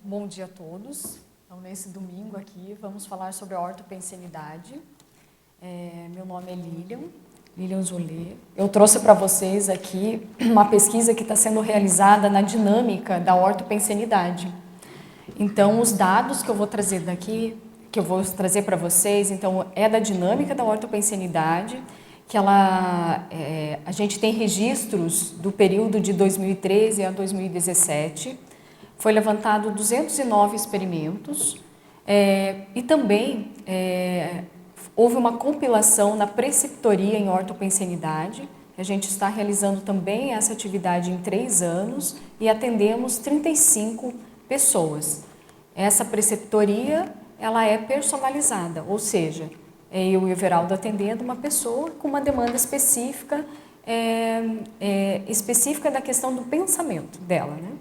Bom dia a todos. Então, nesse domingo aqui, vamos falar sobre a ortopensenidade. Meu nome é Lilian Zolê. Eu trouxe para vocês aqui uma pesquisa que está sendo realizada na dinâmica da ortopensenidade. Então, os dados que eu vou trazer daqui, que eu vou trazer para vocês, então, é da dinâmica da ortopensenidade, que a gente tem registros do período de 2013 a 2017. Foi levantado 209 experimentos e também houve uma compilação na preceptoria em ortopensenidade. A gente está realizando também essa atividade em 3 anos e atendemos 35 pessoas. Essa preceptoria, ela é personalizada, ou seja, eu e o Everaldo atendendo uma pessoa com uma demanda específica, específica da questão do pensamento dela, né?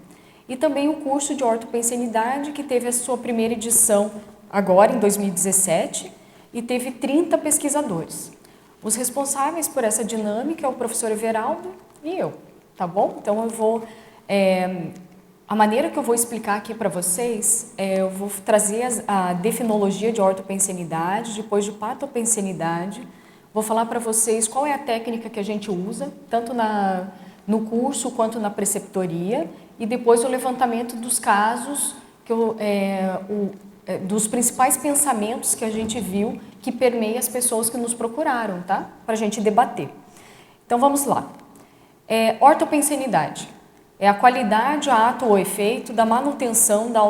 E também o curso de ortopensenidade, que teve a sua primeira edição agora, em 2017, e teve 30 pesquisadores. Os responsáveis por essa dinâmica é o professor Everaldo e eu, tá bom? Então, a maneira que eu vou explicar aqui para vocês, eu vou trazer a definologia de ortopensenidade, depois de patopensenidade, vou falar para vocês qual é a técnica que a gente usa, tanto no curso quanto na preceptoria, e depois o levantamento dos casos, dos principais pensamentos que a gente viu que permeia as pessoas que nos procuraram, tá? Para a gente debater. Então vamos lá. Ortopensenidade é a qualidade, ato ou efeito da manutenção da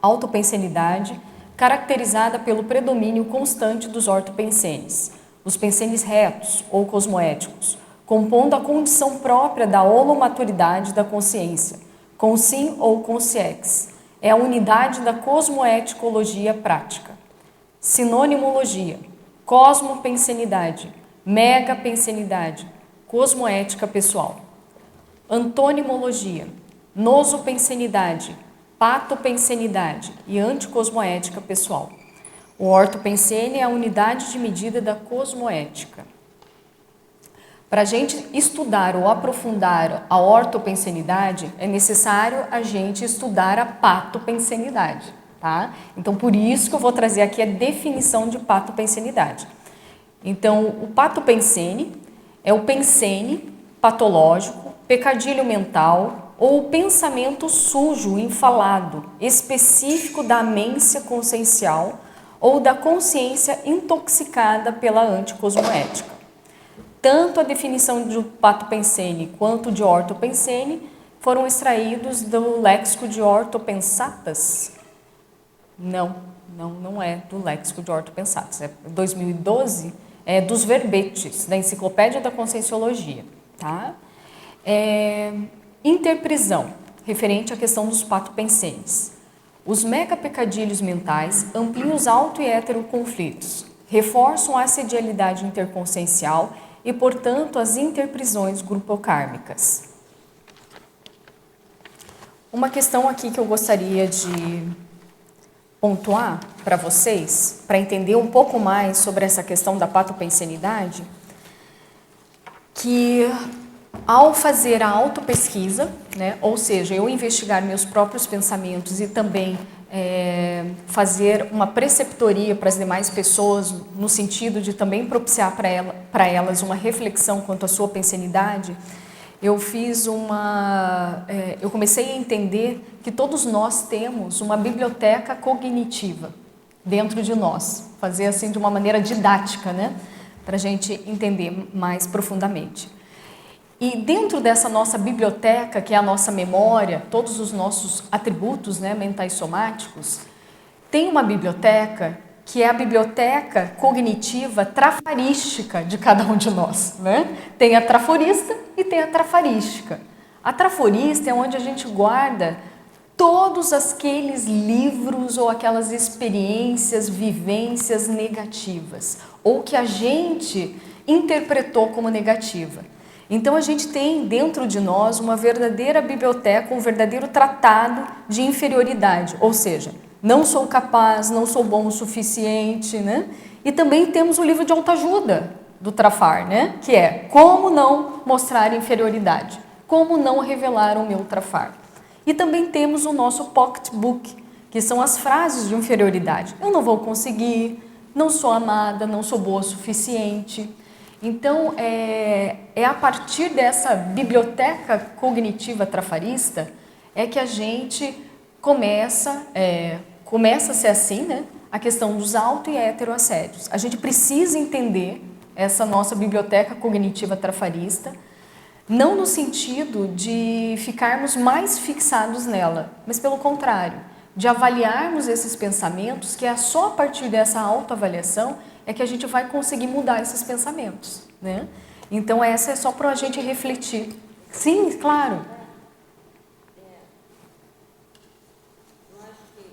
autopensenidade caracterizada pelo predomínio constante dos ortopensenes, os pensenes retos ou cosmoéticos, compondo a condição própria da holomaturidade da consciência, consim ou consciex. É a unidade da cosmoeticologia prática. Sinonimologia, cosmopensenidade, megapensenidade, cosmoética pessoal. Antônimologia, nosopensenidade, patopensenidade e anticosmoética pessoal. O ortopensene é a unidade de medida da cosmoética. Para a gente estudar ou aprofundar a ortopensenidade, é necessário a gente estudar a patopensenidade, tá? Então, por isso que eu vou trazer aqui a definição de patopensenidade. Então, o patopensene é o pensene patológico, pecadilho mental ou o pensamento sujo, infalado, específico da amência consciencial ou da consciência intoxicada pela anticosmoética. Tanto a definição de patopensene quanto de ortopensene foram extraídos do léxico de ortopensatas. Não é do léxico de ortopensatas. É 2012, é dos verbetes, da Enciclopédia da Conscienciologia. Tá? Interprisão, referente à questão dos patopensenes. Os megapecadilhos mentais ampliam os auto- e heteroconflitos, reforçam a assedialidade interconsciencial e, portanto, as interprisões grupocármicas. Uma questão aqui que eu gostaria de pontuar para vocês, para entender um pouco mais sobre essa questão da patopensenidade, que ao fazer a autopesquisa, né, ou seja, eu investigar meus próprios pensamentos e também fazer uma preceptoria para as demais pessoas, no sentido de também propiciar para elas uma reflexão quanto à sua pensenidade, eu comecei a entender que todos nós temos uma biblioteca cognitiva dentro de nós, fazer assim de uma maneira didática, né, para a gente entender mais profundamente. E dentro dessa nossa biblioteca, que é a nossa memória, todos os nossos atributos, né, mentais somáticos, tem uma biblioteca que é a biblioteca cognitiva trafarística de cada um de nós, né? Tem a traforista e tem a trafarística. A traforista é onde a gente guarda todos aqueles livros ou aquelas experiências, vivências negativas, ou que a gente interpretou como negativa. Então, a gente tem dentro de nós uma verdadeira biblioteca, um verdadeiro tratado de inferioridade, ou seja, não sou capaz, não sou bom o suficiente, né? E também temos o livro de autoajuda do Trafar, né? Que é Como Não Mostrar Inferioridade, Como Não Revelar o Meu Trafar. E também temos o nosso pocketbook, que são as frases de inferioridade. Eu não vou conseguir, não sou amada, não sou boa o suficiente. Então, é a partir dessa biblioteca cognitiva trafarista é que a gente começa a ser assim, né? A questão dos auto e heteroassédios. A gente precisa entender essa nossa biblioteca cognitiva trafarista, não no sentido de ficarmos mais fixados nela, mas pelo contrário, de avaliarmos esses pensamentos, que é só a partir dessa autoavaliação é que a gente vai conseguir mudar esses pensamentos, né? Então essa é só para a gente refletir. Sim, claro. Eu acho que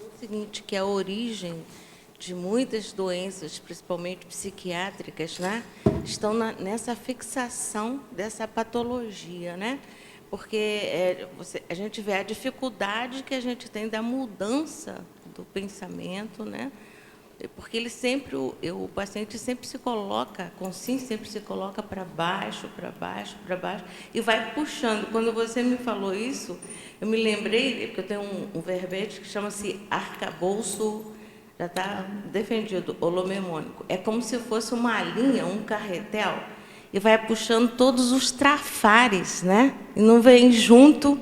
o seguinte, que a origem de muitas doenças, principalmente psiquiátricas, né, estão nessa fixação dessa patologia, né? Porque a gente vê a dificuldade que a gente tem da mudança do pensamento, né? Porque ele sempre, o paciente sempre se coloca, a consciência sempre se coloca para baixo, e vai puxando. Quando você me falou isso, eu me lembrei, porque eu tenho um verbete que chama-se arcabouço, já está defendido, holomemônico. É como se fosse uma linha, um carretel, e vai puxando todos os trafares, né? E não vem junto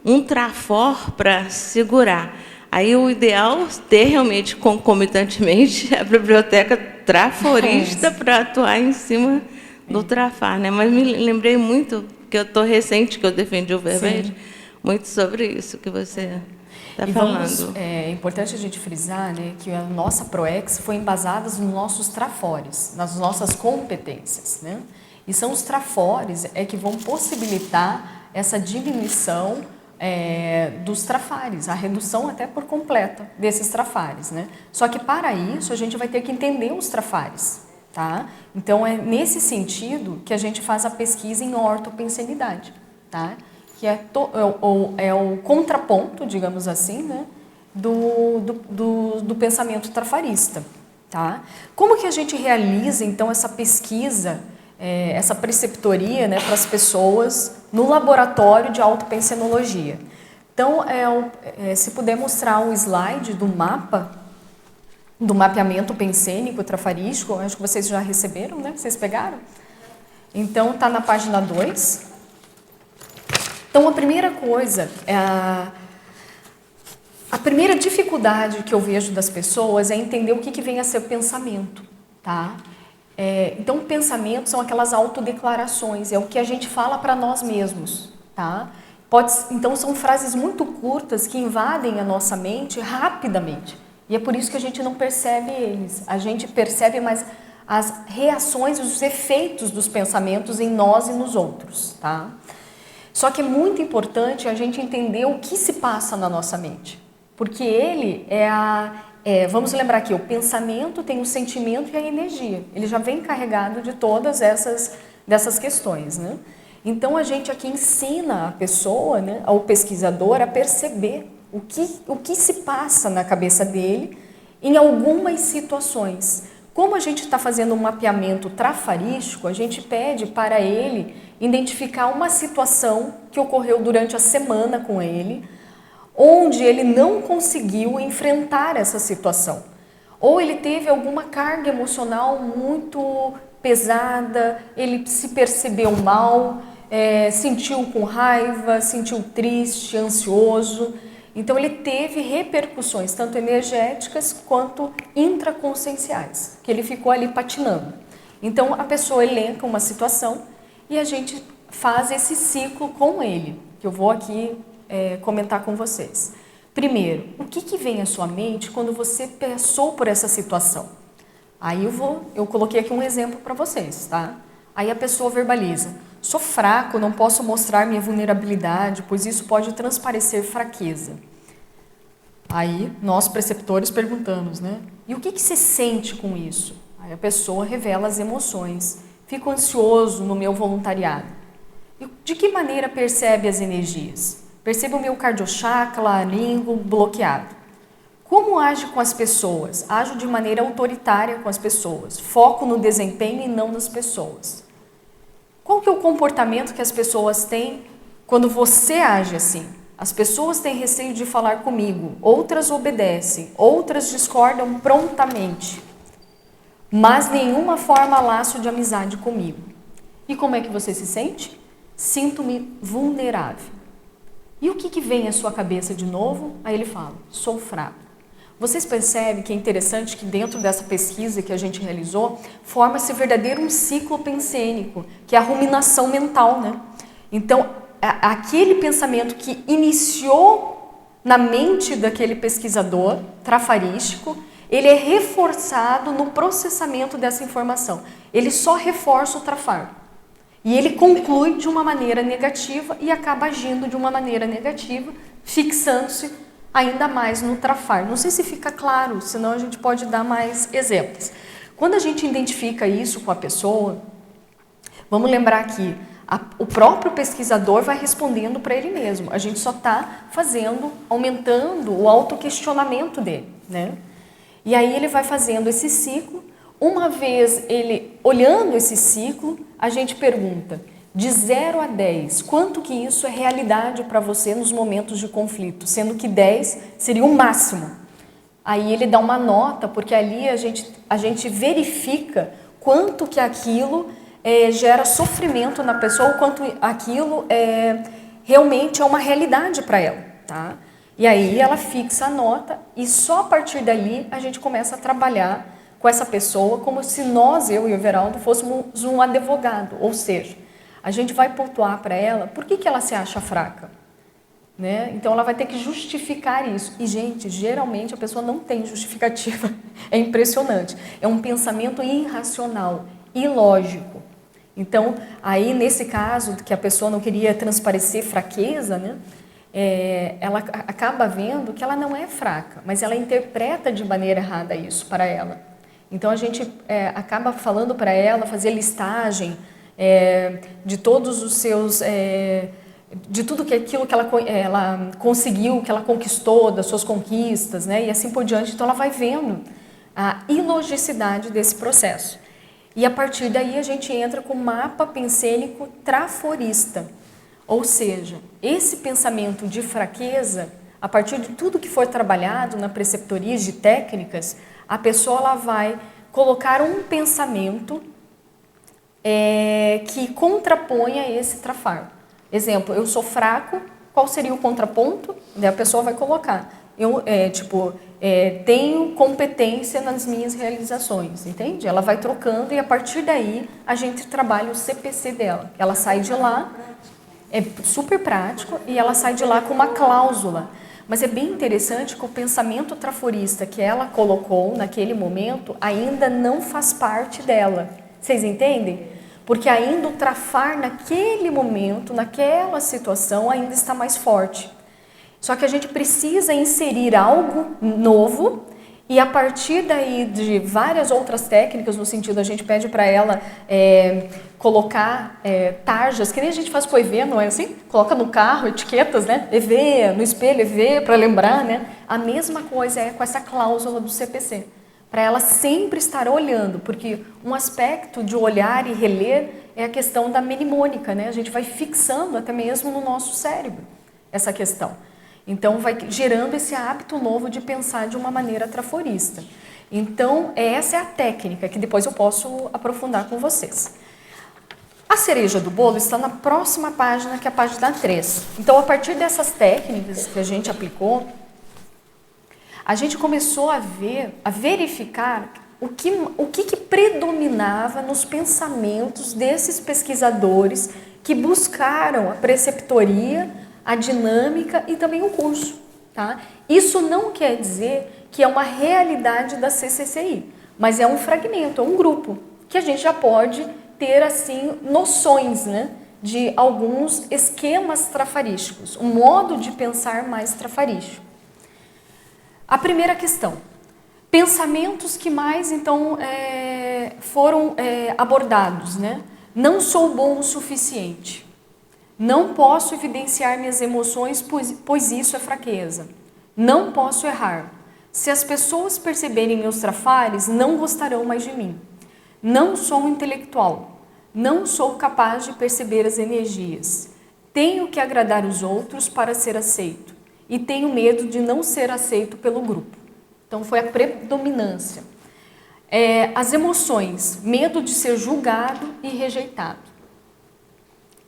um trafor para segurar. Aí o ideal é ter realmente, concomitantemente, a biblioteca traforista para atuar em cima do trafar, né? Mas me lembrei muito, que eu estou recente, que eu defendi o verbete, muito sobre isso que você está falando. É importante a gente frisar, né, que a nossa PROEX foi embasada nos nossos trafores, nas nossas competências, né? E são os trafores que vão possibilitar essa diminuição dos trafares, a redução até por completa desses trafares, né? Só que para isso a gente vai ter que entender os trafares, tá? Então é nesse sentido que a gente faz a pesquisa em ortopensenidade, tá? Que é o contraponto, digamos assim, né, do pensamento trafarista, tá? Como que a gente realiza então essa pesquisa, essa preceptoria, né, para as pessoas no laboratório de autopensenologia? Então, se puder mostrar o slide do mapa, do mapeamento pensênico trafarístico, acho que vocês já receberam, né? Vocês pegaram? Então, está na página 2. Então, a primeira coisa, a primeira dificuldade que eu vejo das pessoas é entender o que vem a ser pensamento, tá? Então, pensamento são aquelas autodeclarações, é o que a gente fala para nós mesmos, tá? Então, são frases muito curtas que invadem a nossa mente rapidamente. E é por isso que a gente não percebe eles. A gente percebe mais as reações, os efeitos dos pensamentos em nós e nos outros, tá? Só que é muito importante a gente entender o que se passa na nossa mente. Porque ele vamos lembrar aqui, o pensamento tem o sentimento e a energia. Ele já vem carregado de todas dessas questões, né? Então, a gente aqui ensina a pessoa, né, ao pesquisador, a perceber o que se passa na cabeça dele em algumas situações. Como a gente está fazendo um mapeamento trafarístico, a gente pede para ele identificar uma situação que ocorreu durante a semana com ele, onde ele não conseguiu enfrentar essa situação. Ou ele teve alguma carga emocional muito pesada, ele se percebeu mal, sentiu com raiva, sentiu triste, ansioso. Então, ele teve repercussões, tanto energéticas quanto intraconscienciais, que ele ficou ali patinando. Então, a pessoa elenca uma situação e a gente faz esse ciclo com ele, que eu vou aqui comentar com vocês. Primeiro, o que vem à sua mente quando você passou por essa situação? Aí eu coloquei aqui um exemplo para vocês, tá? Aí a pessoa verbaliza: sou fraco, não posso mostrar minha vulnerabilidade, pois isso pode transparecer fraqueza. Aí nós preceptores perguntamos, né? E o que você sente com isso? Aí a pessoa revela as emoções. Fico ansioso no meu voluntariado. E de que maneira percebe as energias? Percebo o meu cardiochakra, laríngeo bloqueado. Como age com as pessoas? Ajo de maneira autoritária com as pessoas. Foco no desempenho e não nas pessoas. Qual que é o comportamento que as pessoas têm quando você age assim. As pessoas têm receio de falar comigo, outras obedecem, outras discordam prontamente, mas nenhuma forma laço de amizade comigo. E como é que você se sente? Sinto-me vulnerável. E o que vem à sua cabeça de novo? Aí ele fala, sou fraco. Vocês percebem que é interessante que dentro dessa pesquisa que a gente realizou, forma-se verdadeiro um ciclo pensênico, que é a ruminação mental, né? Então, aquele pensamento que iniciou na mente daquele pesquisador trafarístico, ele é reforçado no processamento dessa informação. Ele só reforça o trafar. E ele conclui de uma maneira negativa e acaba agindo de uma maneira negativa, fixando-se ainda mais no trafar. Não sei se fica claro, senão a gente pode dar mais exemplos. Quando a gente identifica isso com a pessoa, vamos lembrar que o próprio pesquisador vai respondendo para ele mesmo. A gente só está aumentando o autoquestionamento dele, né? E aí ele vai fazendo esse ciclo. Uma vez ele olhando esse ciclo, a gente pergunta, de 0 a 10, quanto que isso é realidade para você nos momentos de conflito? Sendo que 10 seria o máximo. Aí ele dá uma nota, porque ali a gente verifica quanto que aquilo gera sofrimento na pessoa, o quanto aquilo realmente é uma realidade para ela, tá? E aí ela fixa a nota e só a partir dali a gente começa a trabalhar com essa pessoa como se nós, eu e o Everaldo, fôssemos um advogado, ou seja, a gente vai pontuar para ela por que ela se acha fraca, né? Então ela vai ter que justificar isso. E, gente, geralmente a pessoa não tem justificativa. É impressionante. É um pensamento irracional, ilógico. Então, aí nesse caso, que a pessoa não queria transparecer fraqueza, né? Ela acaba vendo que ela não é fraca, mas ela interpreta de maneira errada isso para ela. Então a gente acaba falando para ela fazer listagem de todos os seus, de tudo aquilo que ela conseguiu, que ela conquistou, das suas conquistas, né? E assim por diante. Então ela vai vendo a ilogicidade desse processo. E a partir daí a gente entra com o mapa pensênico traforista. Ou seja, esse pensamento de fraqueza, a partir de tudo que for trabalhado na preceptoria de técnicas, a pessoa ela vai colocar um pensamento que contraponha esse trafar. Exemplo, eu sou fraco, qual seria o contraponto? A pessoa vai colocar, eu tenho competência nas minhas realizações, entende? Ela vai trocando e a partir daí a gente trabalha o CPC dela. Ela sai de lá, é super prático, e ela sai de lá com uma cláusula. Mas é bem interessante que o pensamento traforista que ela colocou naquele momento ainda não faz parte dela. Vocês entendem? Porque ainda o trafar naquele momento, naquela situação, ainda está mais forte. Só que a gente precisa inserir algo novo e a partir daí de várias outras técnicas, no sentido, a gente pede para ela colocar tarjas, que nem a gente faz com o EV, não é assim? Coloca no carro etiquetas, né? EV, no espelho EV, para lembrar, né? A mesma coisa é com essa cláusula do CPC. Para ela sempre estar olhando, porque um aspecto de olhar e reler é a questão da mnemônica, né? A gente vai fixando até mesmo no nosso cérebro essa questão. Então, vai gerando esse hábito novo de pensar de uma maneira traforista. Então, essa é a técnica que depois eu posso aprofundar com vocês. A cereja do bolo está na próxima página, que é a página 3. Então, a partir dessas técnicas que a gente aplicou, a gente começou a verificar o que predominava nos pensamentos desses pesquisadores que buscaram a preceptoria, a dinâmica e também o curso. Tá? Isso não quer dizer que é uma realidade da CCCI, mas é um fragmento, é um grupo, que a gente já pode ter assim noções, né, de alguns esquemas trafarísticos, um modo de pensar mais trafarístico. A primeira questão, pensamentos que mais então foram abordados, né? Não sou bom o suficiente, não posso evidenciar minhas emoções, pois isso é fraqueza, não posso errar, se as pessoas perceberem meus trafares, não gostarão mais de mim, não sou um intelectual, não sou capaz de perceber as energias, tenho que agradar os outros para ser aceito e tenho medo de não ser aceito pelo grupo. Então foi a predominância. As emoções, medo de ser julgado e rejeitado.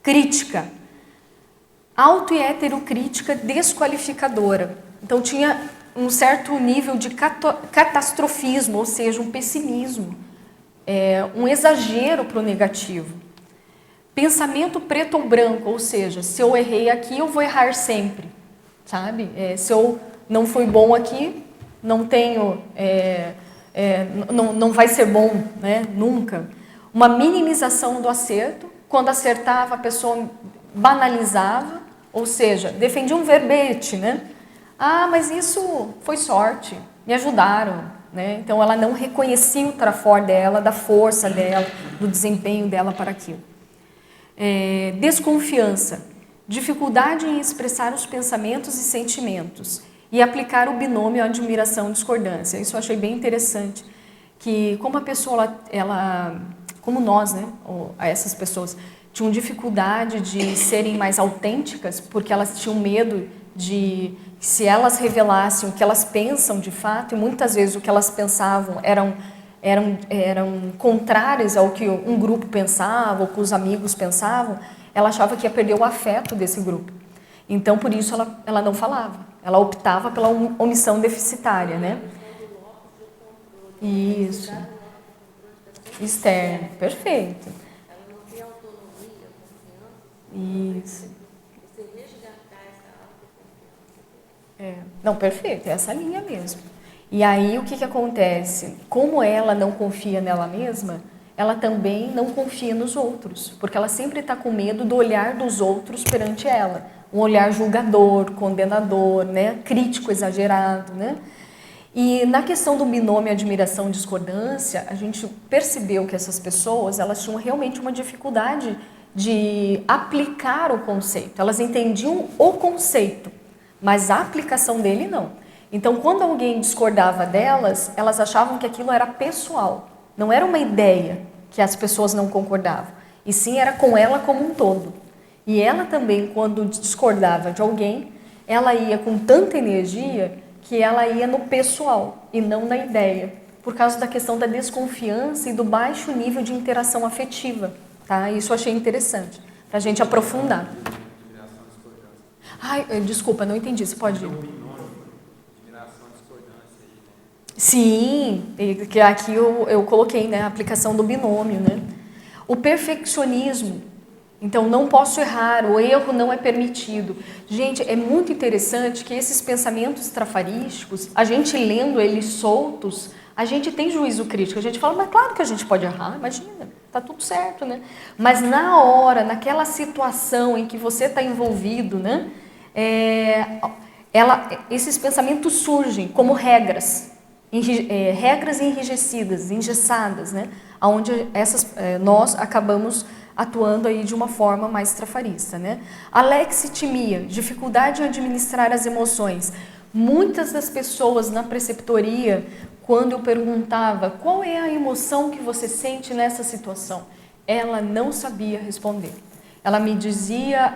Crítica, auto- e heterocrítica desqualificadora. Então tinha um certo nível de catastrofismo, ou seja, um pessimismo, um exagero para o negativo. Pensamento preto ou branco, ou seja, se eu errei aqui, eu vou errar sempre, sabe? Se eu não fui bom aqui, não tenho, não vai ser bom, né? Nunca. Uma minimização do acerto, quando acertava a pessoa banalizava, ou seja, defendia um verbete, né? Ah, mas isso foi sorte, me ajudaram, né? Então ela não reconhecia o trafor dela, da força dela, do desempenho dela para aquilo. Desconfiança, dificuldade em expressar os pensamentos e sentimentos e aplicar o binômio admiração-discordância. Isso eu achei bem interessante, que como a pessoa, como nós, né, essas pessoas, tinham dificuldade de serem mais autênticas, porque elas tinham medo de, se elas revelassem o que elas pensam de fato, e muitas vezes o que elas pensavam eram contrários ao que um grupo pensava, ou que os amigos pensavam, ela achava que ia perder o afeto desse grupo. Então, por isso, ela não falava. Ela optava pela omissão deficitária, né? Isso. Externo. Perfeito. Ela não tem autonomia, confiança. Isso. Você resgatar essa autoconfiança. Não, perfeito. É essa linha mesmo. E aí, o que acontece? Como ela não confia nela mesma, ela também não confia nos outros, porque ela sempre está com medo do olhar dos outros perante ela. Um olhar julgador, condenador, né? Crítico exagerado, né? E na questão do binômio admiração-discordância, a gente percebeu que essas pessoas, elas tinham realmente uma dificuldade de aplicar o conceito. Elas entendiam o conceito, mas a aplicação dele não. Então, quando alguém discordava delas, elas achavam que aquilo era pessoal. Não era uma ideia que as pessoas não concordavam, e sim era com ela como um todo. E ela também, quando discordava de alguém, ela ia com tanta energia que ela ia no pessoal e não na ideia, por causa da questão da desconfiança e do baixo nível de interação afetiva. Tá? Isso eu achei interessante, para a gente aprofundar. Ai, desculpa, não entendi, você pode ir. Sim, que aqui eu coloquei, né, a aplicação do binômio, né? O perfeccionismo, então não posso errar, o erro não é permitido. Gente, é muito interessante que esses pensamentos trafarísticos, a gente lendo eles soltos, a gente tem juízo crítico, a gente fala, mas claro que a gente pode errar, imagina, tá tudo certo, né? Mas na hora, naquela situação em que você está envolvido, né, esses pensamentos surgem como regras. Regras enrijecidas, engessadas, né? Onde nós acabamos atuando aí de uma forma mais trafarista, né? Alexitimia, dificuldade em administrar as emoções. Muitas das pessoas na preceptoria, quando eu perguntava qual é a emoção que você sente nessa situação, ela não sabia responder. Ela me dizia,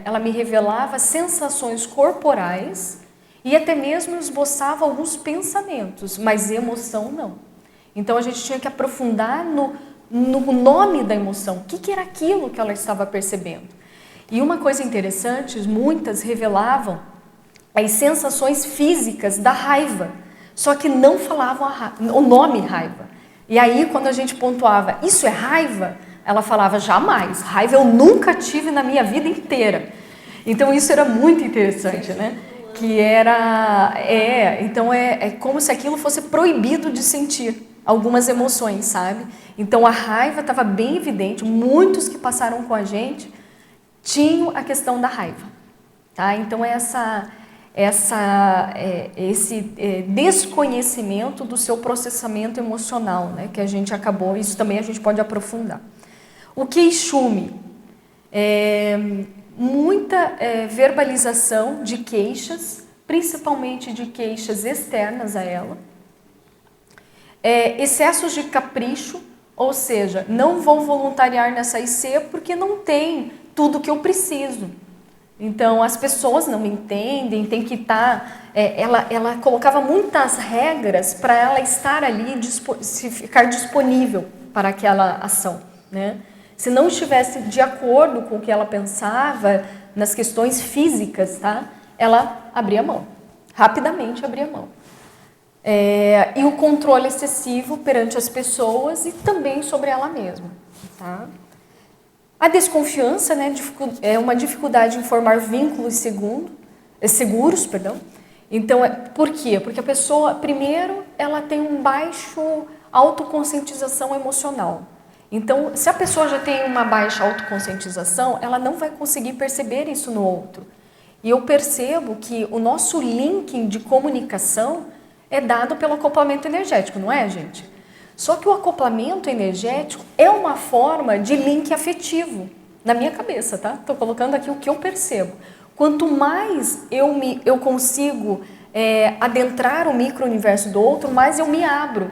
ela me revelava sensações corporais e até mesmo esboçava alguns pensamentos, mas emoção não. Então a gente tinha que aprofundar no nome da emoção, o que era aquilo que ela estava percebendo. E uma coisa interessante, muitas revelavam as sensações físicas da raiva, só que não falavam o nome raiva. E aí quando a gente pontuava, isso é raiva? Ela falava, jamais, raiva eu nunca tive na minha vida inteira. Então isso era muito interessante, né? Que era, então é como se aquilo fosse proibido de sentir algumas emoções, sabe? Então a raiva estava bem evidente, muitos que passaram com a gente tinham a questão da raiva, tá? Então esse desconhecimento do seu processamento emocional, né? Que a gente acabou, isso também a gente pode aprofundar. O queixume, muita verbalização de queixas, principalmente de queixas externas a ela. Excessos de capricho, ou seja, não vou voluntariar nessa IC porque não tem tudo que eu preciso. Então, as pessoas não entendem, tem que estar... ela colocava muitas regras para ela estar ali, ficar disponível para aquela ação, né? Se não estivesse de acordo com o que ela pensava nas questões físicas, tá? Ela abria mão, rapidamente abria mão. E o controle excessivo perante as pessoas e também sobre ela mesma, tá? A desconfiança, né, é uma dificuldade em formar vínculos seguros, perdão. Então, por quê? Porque a pessoa, primeiro, ela tem um baixo autoconscientização emocional. Então, se a pessoa já tem uma baixa autoconscientização, ela não vai conseguir perceber isso no outro. E eu percebo que o nosso linking de comunicação é dado pelo acoplamento energético, não é, gente? Só que o acoplamento energético é uma forma de link afetivo, na minha cabeça, tá? Estou colocando aqui o que eu percebo. Quanto mais eu consigo adentrar o micro-universo do outro, mais eu me abro.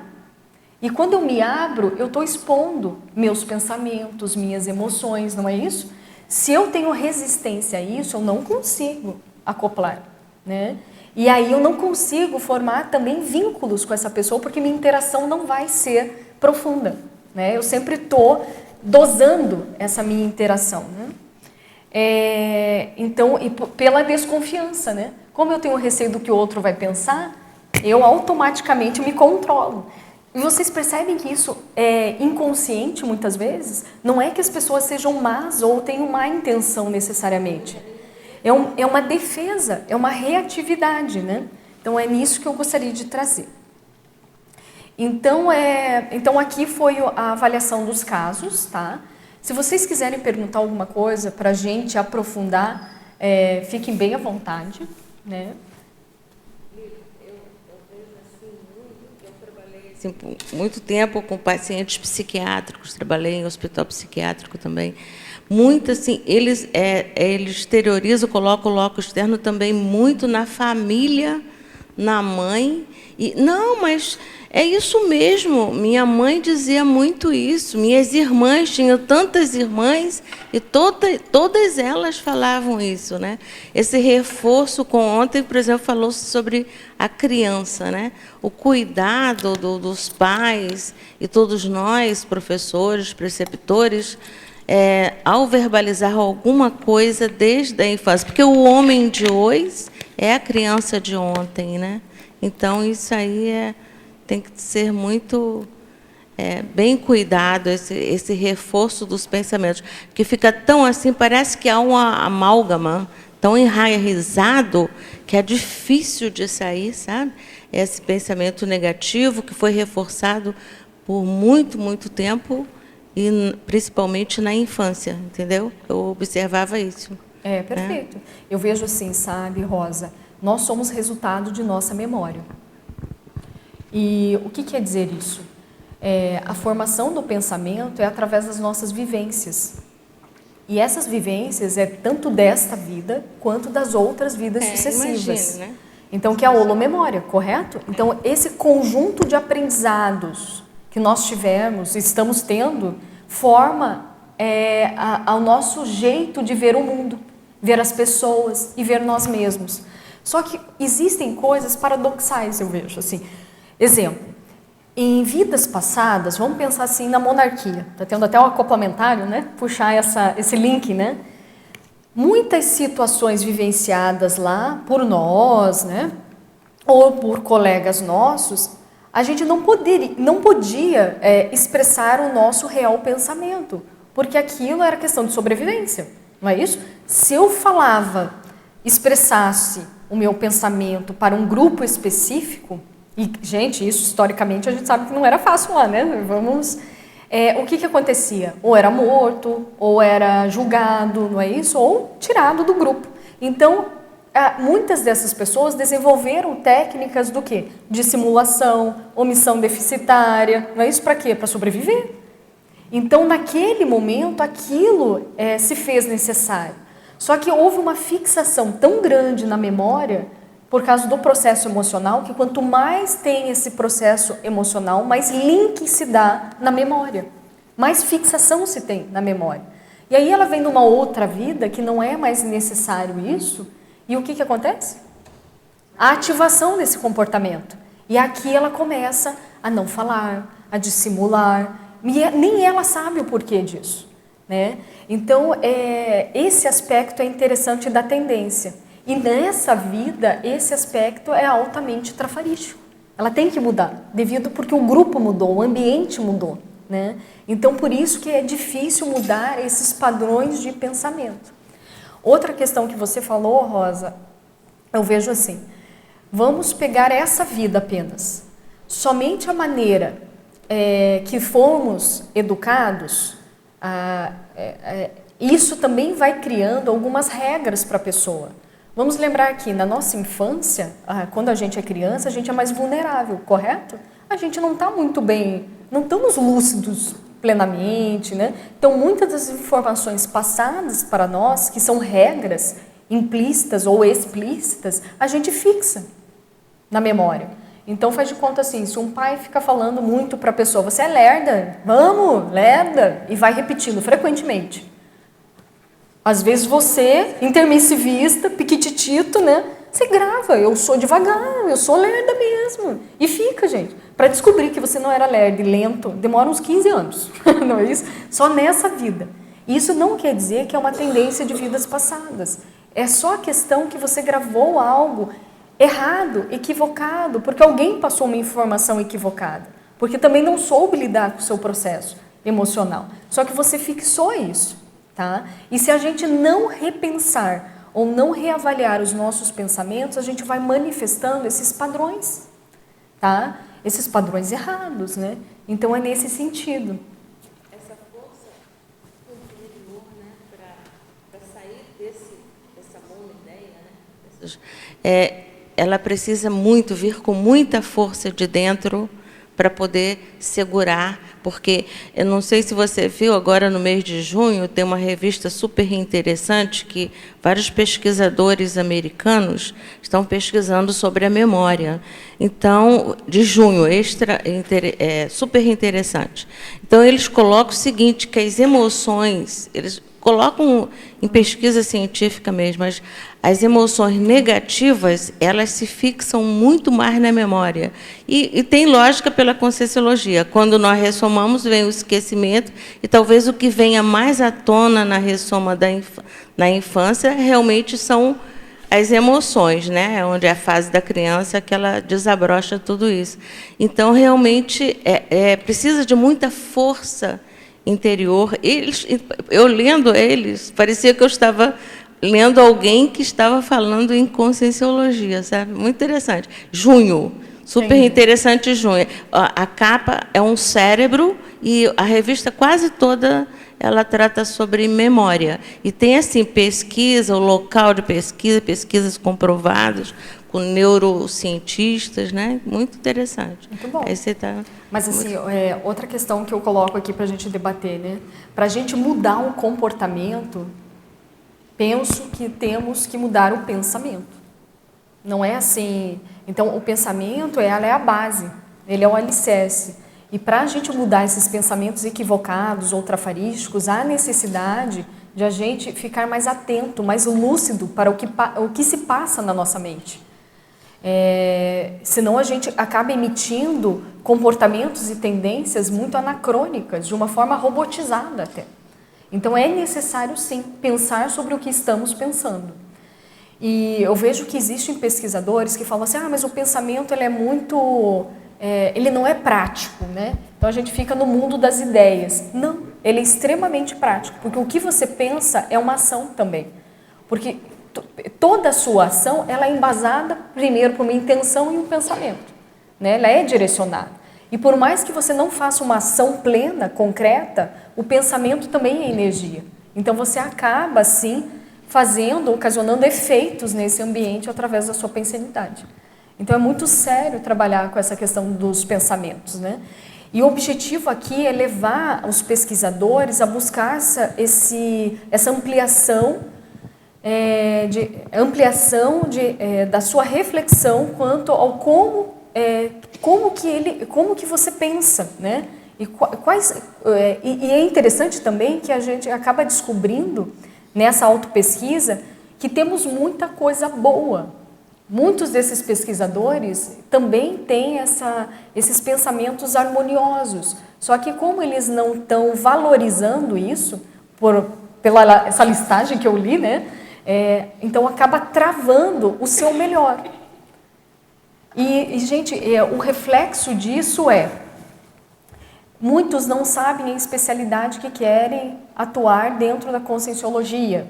E quando eu me abro, eu estou expondo meus pensamentos, minhas emoções, não é isso? Se eu tenho resistência a isso, eu não consigo acoplar, né? E aí eu não consigo formar também vínculos com essa pessoa, porque minha interação não vai ser profunda, né? Eu sempre estou dosando essa minha interação, né? Então, e pela desconfiança, né? Como eu tenho receio do que o outro vai pensar, eu automaticamente me controlo. E vocês percebem que isso é inconsciente muitas vezes? Não é que as pessoas sejam más ou tenham má intenção necessariamente. É uma defesa, é uma reatividade, né? Então, é nisso que eu gostaria de trazer. Então aqui foi a avaliação dos casos, tá? Se vocês quiserem perguntar alguma coisa para a gente aprofundar, fiquem bem à vontade, né? Muito tempo com pacientes psiquiátricos, trabalhei em hospital psiquiátrico também. Muito assim, eles exteriorizam, colocam o locus externo também muito na família, na mãe. E não, mas é isso mesmo. Minha mãe dizia muito isso. Minhas irmãs, tinham tantas irmãs e todas elas falavam isso, né? Esse reforço ontem, por exemplo, falou sobre a criança, né? O cuidado dos pais e todos nós, professores, preceptores, ao verbalizar alguma coisa desde a infância, porque o homem de hoje é a criança de ontem, né? Então isso aí tem que ser muito bem cuidado, esse reforço dos pensamentos, que fica tão assim, parece que há uma amálgama tão enraizado que é difícil de sair, sabe? Esse pensamento negativo que foi reforçado por muito, muito tempo, e principalmente na infância, entendeu? Eu observava isso. Perfeito. Eu vejo assim, sabe, Rosa, nós somos resultado de nossa memória. E o que quer dizer isso? A formação do pensamento é através das nossas vivências. E essas vivências é tanto desta vida quanto das outras vidas sucessivas. Imagine, né? Então, que é a holomemória, correto? Então, esse conjunto de aprendizados que nós tivemos, estamos tendo, forma ao nosso jeito de ver o mundo, ver as pessoas e ver nós mesmos. Só que existem coisas paradoxais, eu vejo assim. Exemplo, em vidas passadas, vamos pensar assim na monarquia, está tendo até um acoplamentário, né? Puxar esse link, né? Muitas situações vivenciadas lá por nós, né? Ou por colegas nossos, a gente não podia expressar o nosso real pensamento, porque aquilo era questão de sobrevivência, não é isso? Se eu expressasse o meu pensamento para um grupo específico, e, gente, isso historicamente a gente sabe que não era fácil lá, né? O que acontecia? Ou era morto, ou era julgado, não é isso? Ou tirado do grupo. Então, muitas dessas pessoas desenvolveram técnicas do quê? De simulação, omissão deficitária, não é isso? Para quê? Para sobreviver. Então, naquele momento, aquilo se fez necessário. Só que houve uma fixação tão grande na memória, por causa do processo emocional, que quanto mais tem esse processo emocional, mais link se dá na memória, mais fixação se tem na memória. E aí ela vem numa outra vida que não é mais necessário isso, e o que acontece? A ativação desse comportamento. E aqui ela começa a não falar, a dissimular, e nem ela sabe o porquê disso, né? Então, esse aspecto é interessante da tendência. E nessa vida, esse aspecto é altamente trafarístico. Ela tem que mudar, porque o grupo mudou, o ambiente mudou, né? Então, por isso que é difícil mudar esses padrões de pensamento. Outra questão que você falou, Rosa, eu vejo assim, vamos pegar essa vida apenas. Somente a maneira que fomos educados, isso também vai criando algumas regras para a pessoa. Vamos lembrar que na nossa infância, quando a gente é criança, a gente é mais vulnerável, correto? A gente não está muito bem, não estamos lúcidos plenamente, né? Então, muitas das informações passadas para nós, que são regras implícitas ou explícitas, a gente fixa na memória. Então, faz de conta assim, se um pai fica falando muito para a pessoa, você é lerda, vamos, lerda, e vai repetindo frequentemente. Às vezes você, intermissivista, piquititito, né? Você grava, eu sou devagar, eu sou lerda mesmo. E fica, gente. Para descobrir que você não era lerdo e lento, demora uns 15 anos, não é isso? Só nessa vida. Isso não quer dizer que é uma tendência de vidas passadas. É só a questão que você gravou algo errado, equivocado, porque alguém passou uma informação equivocada. Porque também não soube lidar com o seu processo emocional. Só que você fixou isso, tá? E se a gente não repensar ou não reavaliar os nossos pensamentos, a gente vai manifestando esses padrões, tá? Esses padrões errados, né? Então, é nesse sentido. Essa força interior, né, para sair dessa boa ideia, né? Ela precisa muito vir com muita força de dentro para poder segurar, porque eu não sei se você viu, agora no mês de junho tem uma revista super interessante que vários pesquisadores americanos estão pesquisando sobre a memória. Então, de junho, super interessante. Então, eles colocam o seguinte, que as emoções, eles colocam em pesquisa científica mesmo, as emoções negativas, elas se fixam muito mais na memória. E tem lógica pela Conscienciologia. Quando nós ressomamos, vem o esquecimento, e talvez o que venha mais à tona na ressoma na infância realmente são as emoções, né? Onde é a fase da criança que ela desabrocha tudo isso. Então, realmente, precisa de muita força interior. Eu lendo eles, parecia que eu estava lendo alguém que estava falando em Conscienciologia, sabe? Muito interessante. Junho, super interessante junho. A capa é um cérebro e a revista quase toda ela trata sobre memória. E tem assim pesquisa, o local de pesquisa, pesquisas comprovadas com neurocientistas, né? Muito interessante. Muito bom. Aí você tá Mas assim, outra questão que eu coloco aqui para a gente debater, né? Para a gente mudar um comportamento, penso que temos que mudar o pensamento. Não é assim. Então, o pensamento ela é a base, ele é o alicerce. E para a gente mudar esses pensamentos equivocados ou trafarísticos, há necessidade de a gente ficar mais atento, mais lúcido para o que se passa na nossa mente. Senão a gente acaba emitindo comportamentos e tendências muito anacrônicas, de uma forma robotizada até. Então é necessário sim pensar sobre o que estamos pensando. E eu vejo que existem pesquisadores que falam assim, mas o pensamento ele é muito, ele não é prático, né? Então a gente fica no mundo das ideias. Não, ele é extremamente prático, porque o que você pensa é uma ação também. Porque toda a sua ação ela é embasada primeiro por uma intenção e um pensamento, né? Ela é direcionada. E por mais que você não faça uma ação plena, concreta, o pensamento também é energia. Então você acaba assim ocasionando efeitos nesse ambiente através da sua pensanidade. Então é muito sério trabalhar com essa questão dos pensamentos, né? E o objetivo aqui é levar os pesquisadores a buscar essa ampliação da sua reflexão quanto ao como que você pensa, né? E é interessante também que a gente acaba descobrindo nessa autopesquisa que temos muita coisa boa. Muitos desses pesquisadores também têm esses pensamentos harmoniosos. Só que como eles não estão valorizando isso, pela essa listagem que eu li, né? Então acaba travando o seu melhor. Gente, o reflexo disso muitos não sabem a especialidade que querem atuar dentro da conscienciologia.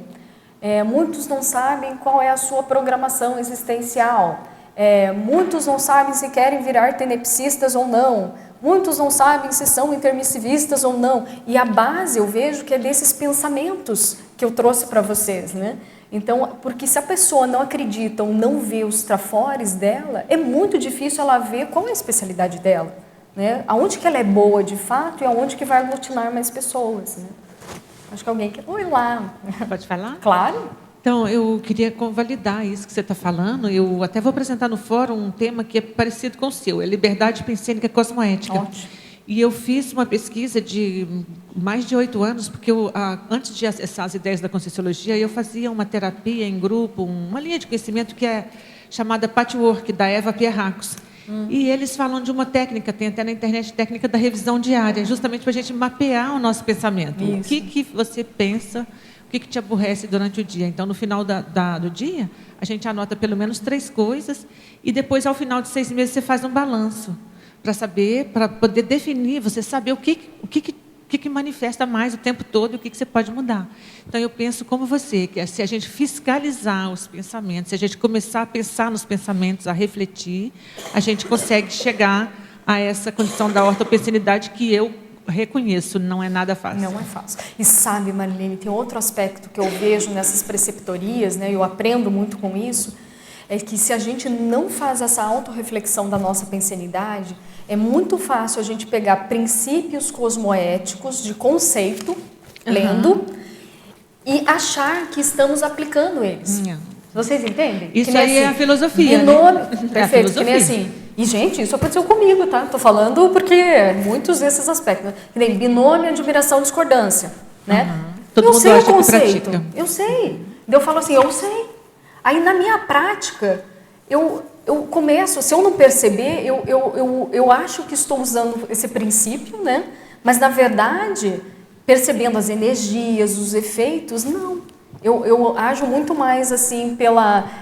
Muitos não sabem qual é a sua programação existencial. Muitos não sabem se querem virar tenepsistas ou não. Muitos não sabem se são intermissivistas ou não. E a base, eu vejo que é desses pensamentos que eu trouxe para vocês, né? Então, porque se a pessoa não acredita ou não vê os trafores dela, é muito difícil ela ver qual é a especialidade dela, né? Aonde que ela é boa de fato e aonde que vai aglutinar mais pessoas, né? Acho que alguém quer... Oi, lá. Pode falar? Claro. Então, eu queria convalidar isso que você está falando. Eu até vou apresentar no fórum um tema que é parecido com o seu, é liberdade pensênica cosmoética. Ótimo. E eu fiz uma pesquisa de mais de 8 anos, porque antes de acessar as ideias da Conscienciologia, eu fazia uma terapia em grupo, uma linha de conhecimento que é chamada Patchwork, da Eva Pierracos. E eles falam de uma técnica, tem até na internet, técnica da revisão diária, justamente para a gente mapear o nosso pensamento. Isso. O que você pensa, o que te aborrece durante o dia. Então, no final do dia, a gente anota pelo menos 3 coisas e depois, ao final de 6 meses, você faz um balanço para saber, para poder definir, você saber o que manifesta mais o tempo todo e o que você pode mudar. Então, eu penso como você, que se a gente fiscalizar os pensamentos, se a gente começar a pensar nos pensamentos, a refletir, a gente consegue chegar a essa condição da ortopensinidade que eu reconheço, não é nada fácil. Não é fácil. E sabe, Marilene, tem outro aspecto que eu vejo nessas preceptorias, né, eu aprendo muito com isso, é que se a gente não faz essa autorreflexão da nossa pensenidade, é muito fácil a gente pegar princípios cosmoéticos de conceito, lendo, e achar que estamos aplicando eles. Vocês entendem? Isso que nem aí é a filosofia, binômio, né? Perfeito, É a filosofia. que nem assim. E, gente, isso aconteceu comigo, tá? Tô falando porque muitos desses aspectos. Que nem binômio, admiração, discordância, né? Todo eu mundo sei o acha que conceito, pratica. eu sei. Daí eu falo assim, eu sei. Aí, na minha prática, eu começo, se eu não perceber, eu acho que estou usando esse princípio, né? Mas, na verdade, percebendo as energias, os efeitos, não. Eu ajo muito mais assim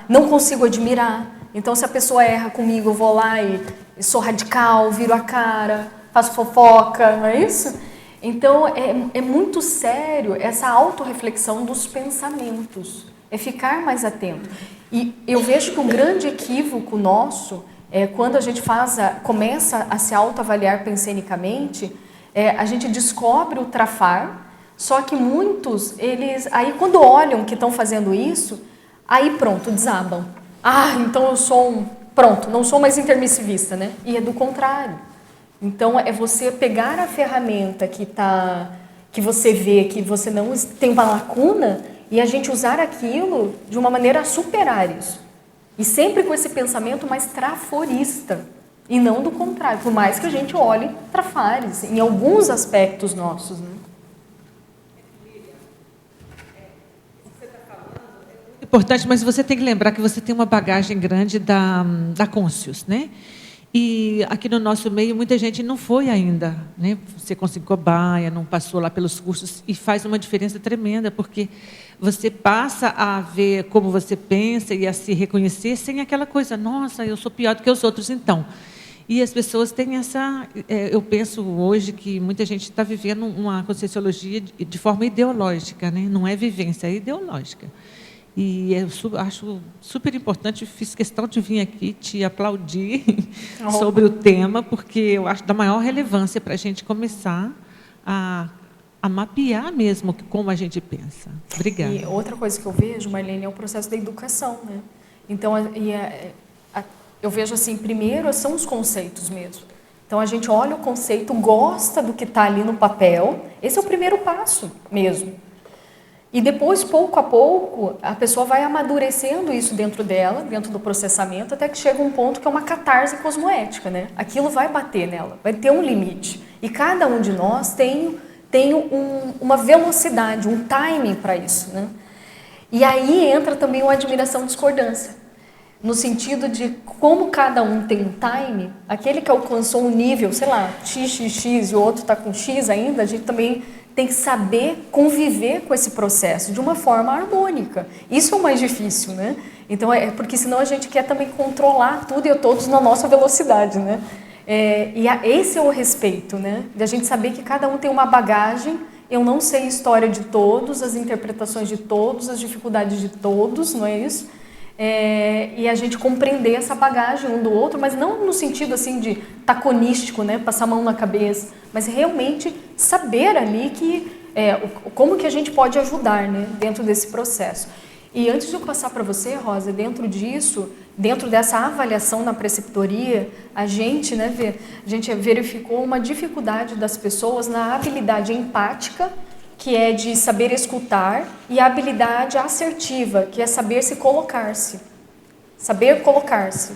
não consigo admirar. Então, se a pessoa erra comigo, eu vou lá e sou radical, viro a cara, faço fofoca, não é isso? Então, é muito sério essa autorreflexão dos pensamentos. É ficar mais atento. E eu vejo que um grande equívoco nosso é quando a gente começa a se autoavaliar pensenicamente, a gente descobre o trafar, só que muitos, aí quando olham que estão fazendo isso, aí pronto, desabam. Então eu sou não sou mais intermissivista, né? E é do contrário. Então é você pegar a ferramenta que você vê que você não tem uma lacuna e a gente usar aquilo de uma maneira a superar isso. E sempre com esse pensamento mais traforista e não do contrário, por mais que a gente olhe trafares em alguns aspectos nossos, né? Importante, mas você tem que lembrar que você tem uma bagagem grande da Conscius, né? E aqui no nosso meio, muita gente não foi ainda, né? Você conseguiu cobaia, não passou lá pelos cursos, e faz uma diferença tremenda, porque você passa a ver como você pensa e a se reconhecer sem aquela coisa, nossa, eu sou pior do que os outros, então. E as pessoas têm essa... eu penso hoje que muita gente está vivendo uma conscienciologia de forma ideológica, né? Não é vivência, é ideológica. E eu acho super importante, fiz questão de vir aqui te aplaudir sobre o tema, porque eu acho da maior relevância para a gente começar a mapear mesmo como a gente pensa. Obrigada. E outra coisa que eu vejo, Marlene, é o processo da educação, né? Então, eu vejo assim, primeiro são os conceitos mesmo. Então, a gente olha o conceito, gosta do que está ali no papel, esse é o primeiro passo mesmo. E depois, pouco a pouco, a pessoa vai amadurecendo isso dentro dela, dentro do processamento, até que chega um ponto que é uma catarse cosmoética, né? Aquilo vai bater nela, vai ter um limite. E cada um de nós tem uma velocidade, um timing para isso, né? E aí entra também o admiração e discordância, no sentido de como cada um tem um time, aquele que alcançou um nível, sei lá, XXX e o outro está com X ainda, a gente também tem que saber conviver com esse processo de uma forma harmônica. Isso é o mais difícil, né? Então, porque senão a gente quer também controlar tudo e todos na nossa velocidade, né? Esse é o respeito, né? De a gente saber que cada um tem uma bagagem. Eu não sei a história de todos, as interpretações de todos, as dificuldades de todos, não é isso? E a gente compreender essa bagagem um do outro, mas não no sentido assim de taconístico, né? Passar a mão na cabeça, mas realmente saber ali como que a gente pode ajudar, né? Dentro desse processo. E antes de eu passar para você, Rosa, dentro disso, dentro dessa avaliação na preceptoria, a gente verificou uma dificuldade das pessoas na habilidade empática, que é de saber escutar, e a habilidade assertiva, que é saber se colocar-se. Saber colocar-se.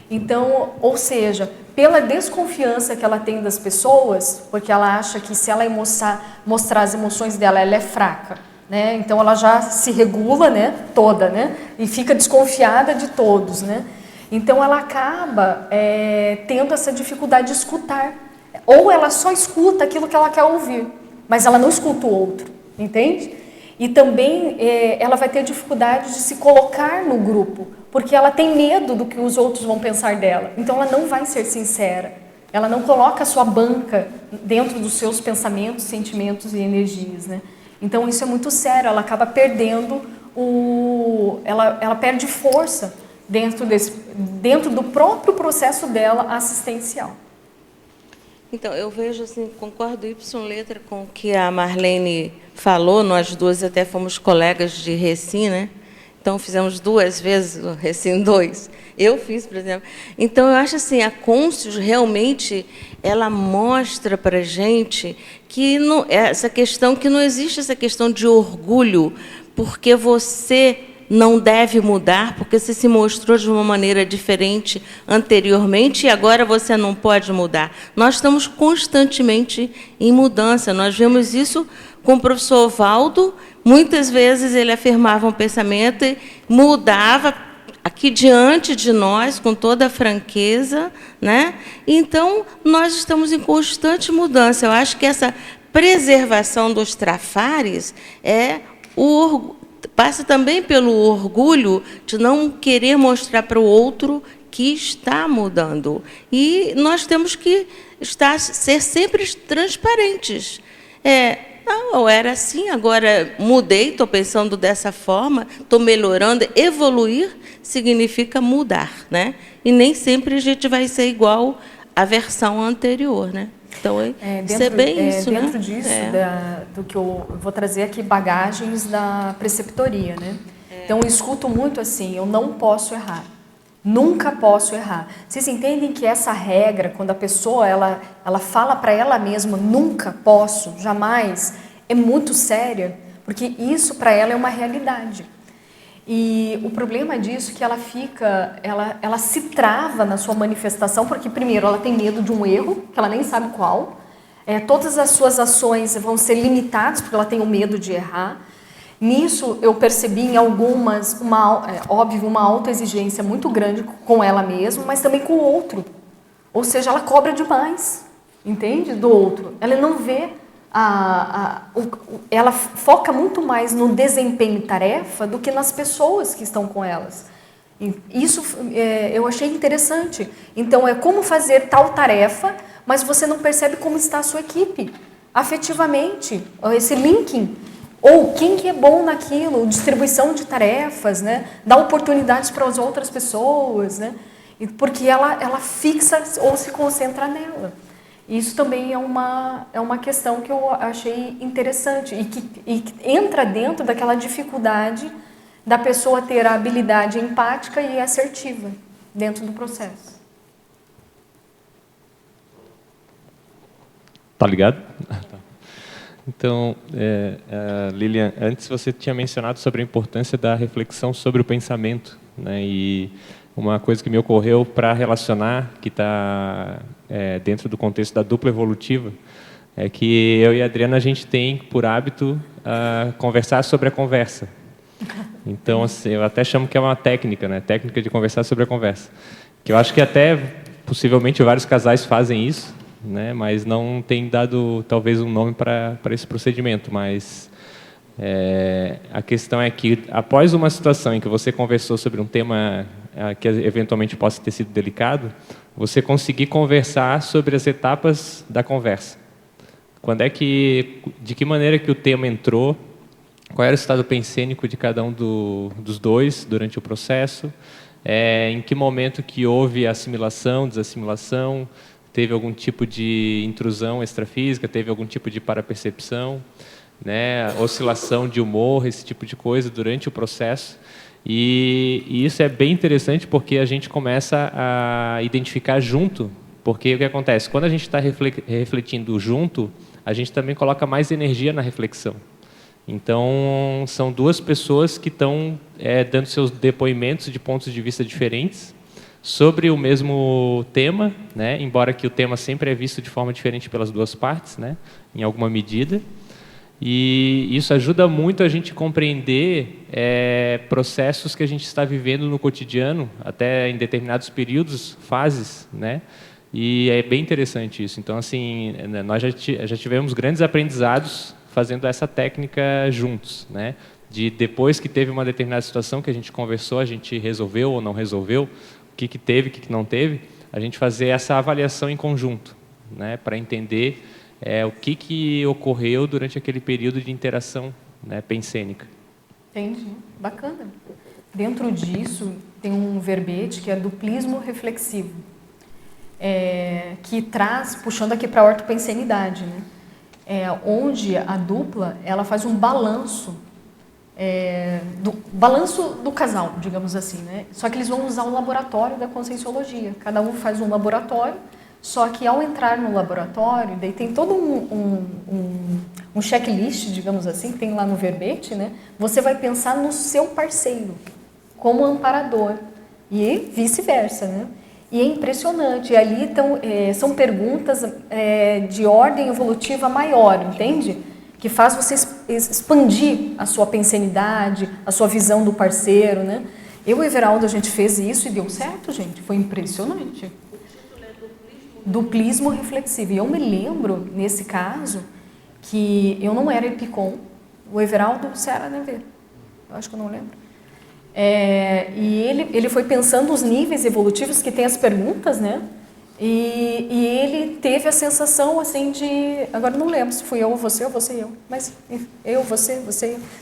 Então, ou seja, pela desconfiança que ela tem das pessoas, porque ela acha que se ela mostrar as emoções dela, ela é fraca. Né? Então ela já se regula, né, toda, né, e fica desconfiada de todos, né? Então ela acaba tendo essa dificuldade de escutar, ou ela só escuta aquilo que ela quer ouvir, mas ela não escuta o outro, entende? E também ela vai ter dificuldade de se colocar no grupo, porque ela tem medo do que os outros vão pensar dela. Então ela não vai ser sincera, ela não coloca a sua banca dentro dos seus pensamentos, sentimentos e energias, né? Então isso é muito sério, ela acaba perdendo ela perde força dentro do próprio processo dela assistencial. Então, eu vejo assim, concordo Y-letra com o que a Marlene falou, nós duas até fomos colegas de Recim, né? Então, fizemos 2 vezes o Recim 2. Eu fiz, por exemplo. Então, eu acho assim, a Cônscios realmente, ela mostra para a gente que essa questão, que não existe essa questão de orgulho, porque você não deve mudar, porque você se mostrou de uma maneira diferente anteriormente e agora você não pode mudar. Nós estamos constantemente em mudança. Nós vemos isso com o professor Valdo. Muitas vezes ele afirmava um pensamento e mudava aqui diante de nós, com toda a franqueza, né? Então, nós estamos em constante mudança. Eu acho que essa preservação dos trafares passa também pelo orgulho de não querer mostrar para o outro que está mudando. E nós temos que ser sempre transparentes. Não, eu era assim, agora mudei, estou pensando dessa forma, estou melhorando. Evoluir significa mudar, né? E nem sempre a gente vai ser igual à versão anterior, né? Então, é bem isso, né? Dentro disso, do que eu vou trazer aqui, bagagens da preceptoria, né? Então, eu escuto muito assim, eu não posso errar. Nunca posso errar. Vocês entendem que essa regra, quando a pessoa ela fala para ela mesma, nunca posso, jamais, é muito séria, porque isso para ela é uma realidade. E o problema disso é que ela se trava na sua manifestação, porque primeiro ela tem medo de um erro, que ela nem sabe qual. Todas as suas ações vão ser limitadas, porque ela tem o medo de errar. Nisso, eu percebi em algumas, óbvio, uma autoexigência muito grande com ela mesma, mas também com o outro. Ou seja, ela cobra demais, entende? Do outro. Ela não vê, ela foca muito mais no desempenho tarefa do que nas pessoas que estão com elas. Isso eu achei interessante. Então, é como fazer tal tarefa, mas você não percebe como está a sua equipe, afetivamente, esse linking. Ou quem que é bom naquilo, distribuição de tarefas, né? Dar oportunidades para as outras pessoas, né? Porque ela fixa ou se concentra nela. Isso também é uma questão que eu achei interessante e que entra dentro daquela dificuldade da pessoa ter a habilidade empática e assertiva dentro do processo. Tá ligado? Então, Lilian, antes você tinha mencionado sobre a importância da reflexão sobre o pensamento, né? E uma coisa que me ocorreu para relacionar, que está dentro do contexto da dupla evolutiva, é que eu e a Adriana, a gente tem por hábito conversar sobre a conversa. Então, assim, eu até chamo que é uma técnica, né? Técnica de conversar sobre a conversa. Que eu acho que até, possivelmente, vários casais fazem isso, né? Mas não tem dado, talvez, um nome para esse procedimento. Mas a questão é que, após uma situação em que você conversou sobre um tema que eventualmente possa ter sido delicado, você conseguir conversar sobre as etapas da conversa. De que maneira que o tema entrou, qual era o estado pensênico de cada um dos dois durante o processo, em que momento que houve assimilação, desassimilação, teve algum tipo de intrusão extrafísica, teve algum tipo de parapercepção, né, oscilação de humor, esse tipo de coisa durante o processo. E isso é bem interessante porque a gente começa a identificar junto, porque o que acontece? Quando a gente está refletindo junto, a gente também coloca mais energia na reflexão. Então, são duas pessoas que estão dando seus depoimentos de pontos de vista diferentes sobre o mesmo tema, né? Embora que o tema sempre é visto de forma diferente pelas duas partes, né? Em alguma medida. E isso ajuda muito a gente compreender processos que a gente está vivendo no cotidiano, até em determinados períodos, fases, né? E é bem interessante isso. Então, assim, nós já tivemos grandes aprendizados fazendo essa técnica juntos, né? De depois que teve uma determinada situação que a gente conversou, a gente resolveu ou não resolveu, o que teve, o que não teve, a gente fazer essa avaliação em conjunto, né? Para entender o que ocorreu durante aquele período de interação, né, pensênica. Entendi. Bacana. Dentro disso, tem um verbete que é duplismo reflexivo, que traz, puxando aqui para a ortopensenidade, né? Onde a dupla ela faz um balanço, do casal, digamos assim, né? Só que eles vão usar o laboratório da conscienciologia. Cada um faz um laboratório, só que ao entrar no laboratório, daí tem todo um checklist, digamos assim, que tem lá no verbete, né? Você vai pensar no seu parceiro como amparador e vice-versa, né? E é impressionante. E ali são perguntas de ordem evolutiva maior, entende? Que faz você expandir a sua pensenidade, a sua visão do parceiro, né? Eu e o Everaldo, a gente fez isso e deu certo, gente. Foi impressionante. Duplismo reflexivo. E eu me lembro, nesse caso, que eu não era Epicom. O Everaldo, você era, né, Vê? Eu acho que eu não lembro. E ele foi pensando os níveis evolutivos que tem as perguntas, né? E ele teve a sensação assim de, agora não lembro se fui eu ou você eu, mas eu, você,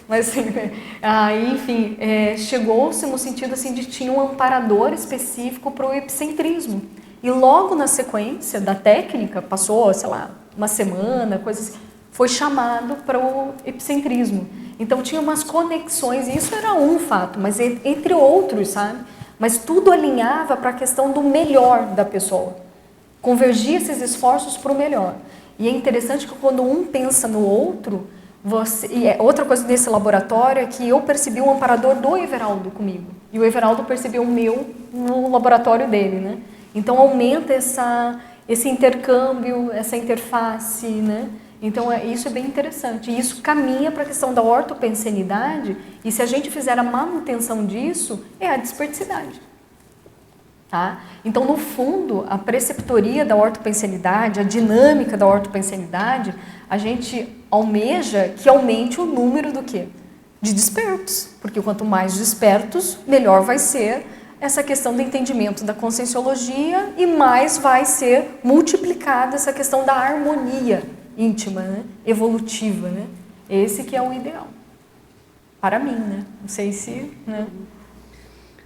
mas enfim, chegou-se no sentido assim de tinha um amparador específico para o epicentrismo. E logo na sequência da técnica, passou, sei lá, uma semana, coisa assim, foi chamado para o epicentrismo. Então tinha umas conexões, e isso era um fato, mas entre outros, sabe? Mas tudo alinhava para a questão do melhor da pessoa. Convergia esses esforços para o melhor. E é interessante que quando um pensa no outro, outra coisa desse laboratório é que eu percebi um amparador do Everaldo comigo. E o Everaldo percebeu o meu no laboratório dele, né? Então aumenta esse intercâmbio, essa interface, né? Então, isso é bem interessante. E isso caminha para a questão da ortopensenidade, e se a gente fizer a manutenção disso, é a desperticidade. Tá? Então, no fundo, a preceptoria da ortopensenidade, a dinâmica da ortopensenidade, a gente almeja que aumente o número do quê? De despertos. Porque quanto mais despertos, melhor vai ser essa questão do entendimento da conscienciologia e mais vai ser multiplicada essa questão da harmonia íntima, né? Evolutiva, né? Esse que é o ideal. Para mim, né? Não sei se... Né?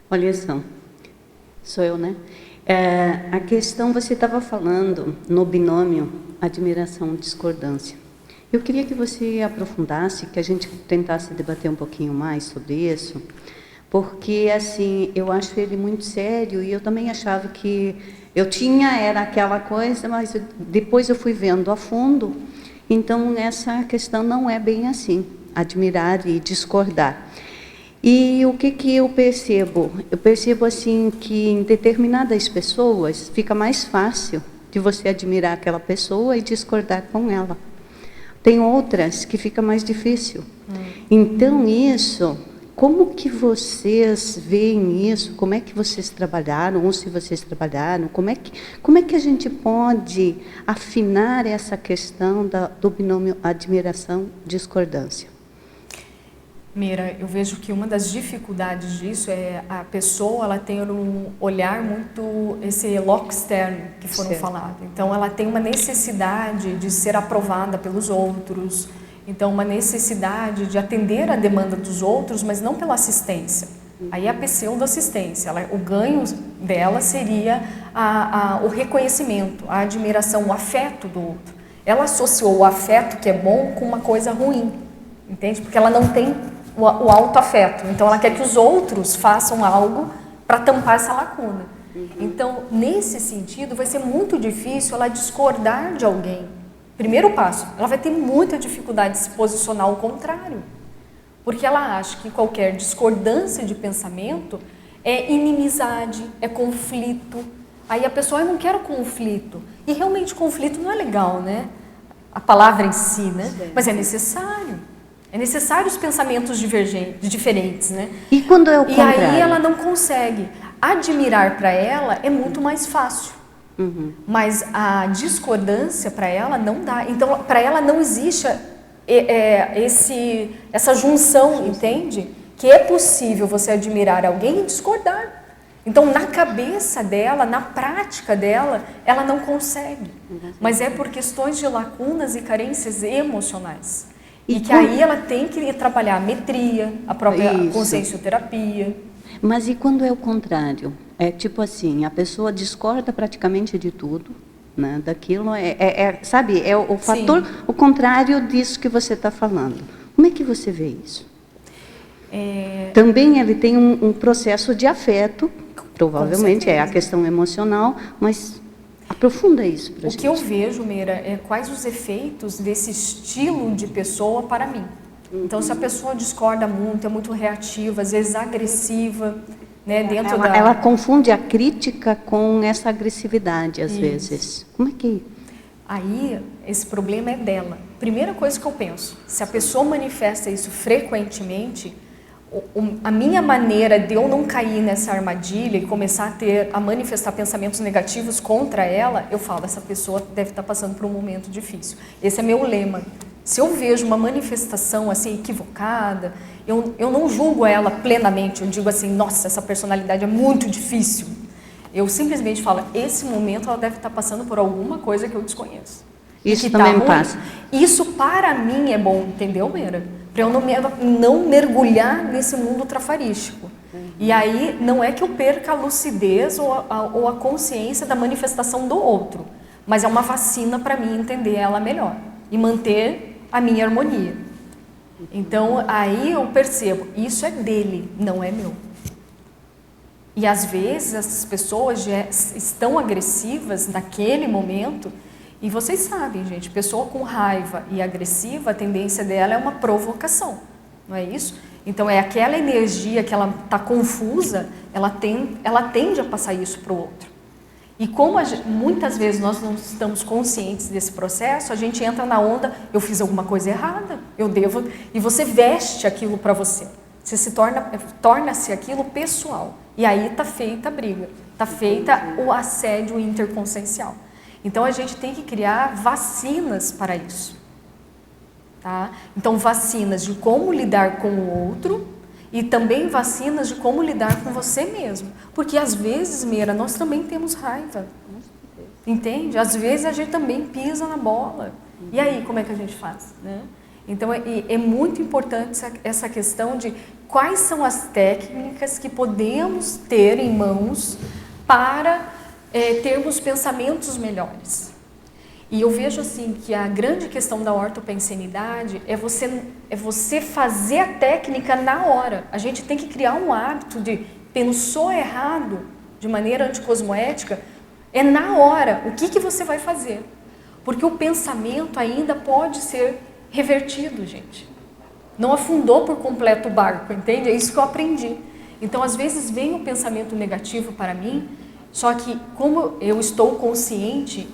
Olha só, sou eu, né? A questão, você estava falando no binômio admiração-discordância. Eu queria que você aprofundasse, que a gente tentasse debater um pouquinho mais sobre isso, porque, assim, eu acho ele muito sério e eu também achava que era aquela coisa, mas depois eu fui vendo a fundo, então essa questão não é bem assim, admirar e discordar. E o que eu percebo? Eu percebo assim que em determinadas pessoas fica mais fácil de você admirar aquela pessoa e discordar com ela. Tem outras que fica mais difícil. Então isso, como que vocês veem isso? Como é que vocês trabalharam, ou se vocês trabalharam? Como é que a gente pode afinar essa questão do binômio admiração-discordância? Mira, eu vejo que uma das dificuldades disso é a pessoa, ela tem um olhar muito, esse loco externo que foram falados. Então, ela tem uma necessidade de ser aprovada pelos outros, então uma necessidade de atender a demanda dos outros, mas não pela assistência. Aí é a pseudo-assistência, o ganho dela seria o reconhecimento, a admiração, o afeto do outro. Ela associou o afeto que é bom com uma coisa ruim, entende? Porque ela não tem o autoafeto. Então, ela quer que os outros façam algo para tampar essa lacuna. Então, nesse sentido, vai ser muito difícil ela discordar de alguém. Primeiro passo, ela vai ter muita dificuldade de se posicionar ao contrário. Porque ela acha que qualquer discordância de pensamento é inimizade, é conflito. Aí a pessoa, eu não quero conflito. E realmente conflito não é legal, né? A palavra em si, né? Mas é necessário. É necessário os pensamentos diferentes, né? E quando é o contrário? E aí ela não consegue. Admirar para ela é muito mais fácil. Mas a discordância para ela não dá. Então, para ela não existe essa junção, entende? Que é possível você admirar alguém e discordar. Então, na cabeça dela, na prática dela, ela não consegue. Mas é por questões de lacunas e carências emocionais. E que aí ela tem que trabalhar a metria, a própria consciencioterapia. Mas e quando é o contrário? É tipo assim, a pessoa discorda praticamente de tudo, né? Daquilo, sabe, é o fator, o contrário disso que você está falando. Como é que você vê isso? Também ele tem um processo de afeto, provavelmente é a questão emocional, mas aprofunda isso para a gente. O que eu vejo, Meira, é quais os efeitos desse estilo de pessoa para mim. Então, se a pessoa discorda muito, é muito reativa, às vezes agressiva, né, ela confunde a crítica com essa agressividade, às vezes. Como é que... Aí, esse problema é dela. Primeira coisa que eu penso, se a pessoa manifesta isso frequentemente, a minha maneira de eu não cair nessa armadilha e começar a manifestar pensamentos negativos contra ela, eu falo, essa pessoa deve estar passando por um momento difícil. Esse é meu lema. Se eu vejo uma manifestação assim equivocada, eu não julgo ela plenamente, eu digo assim, nossa, essa personalidade é muito difícil. Eu simplesmente falo, esse momento ela deve estar passando por alguma coisa que eu desconheço. Isso também passa. Isso para mim é bom, entendeu, Meira? Para eu não mergulhar nesse mundo trafarístico. E aí não é que eu perca a lucidez ou a consciência da manifestação do outro, mas é uma vacina para mim entender ela melhor e manter a minha harmonia. Então aí eu percebo, isso é dele, não é meu. E às vezes essas pessoas já estão agressivas naquele momento. E vocês sabem, gente, pessoa com raiva e agressiva, a tendência dela é uma provocação, não é isso? Então, é aquela energia que ela está confusa, ela tende a passar isso para o outro. E como muitas vezes nós não estamos conscientes desse processo, a gente entra na onda, eu fiz alguma coisa errada, eu devo... E você veste aquilo para você. Você torna-se aquilo pessoal. E aí está feita a briga, está feita o assédio interconsciencial. Então, a gente tem que criar vacinas para isso. Tá? Então, vacinas de como lidar com o outro e também vacinas de como lidar com você mesmo. Porque, às vezes, Meira, nós também temos raiva. Entende? Às vezes, a gente também pisa na bola. E aí, como é que a gente faz? Né? Então, é muito importante essa questão de quais são as técnicas que podemos ter em mãos para... termos pensamentos melhores. E eu vejo assim que a grande questão da ortopensenidade é você fazer a técnica na hora. A gente tem que criar um hábito de pensou errado de maneira anticosmoética, é na hora. O que você vai fazer? Porque o pensamento ainda pode ser revertido, gente. não afundou por completo o barco, entende? É isso que eu aprendi. Então, às vezes, vem o pensamento negativo para mim, só que como eu estou consciente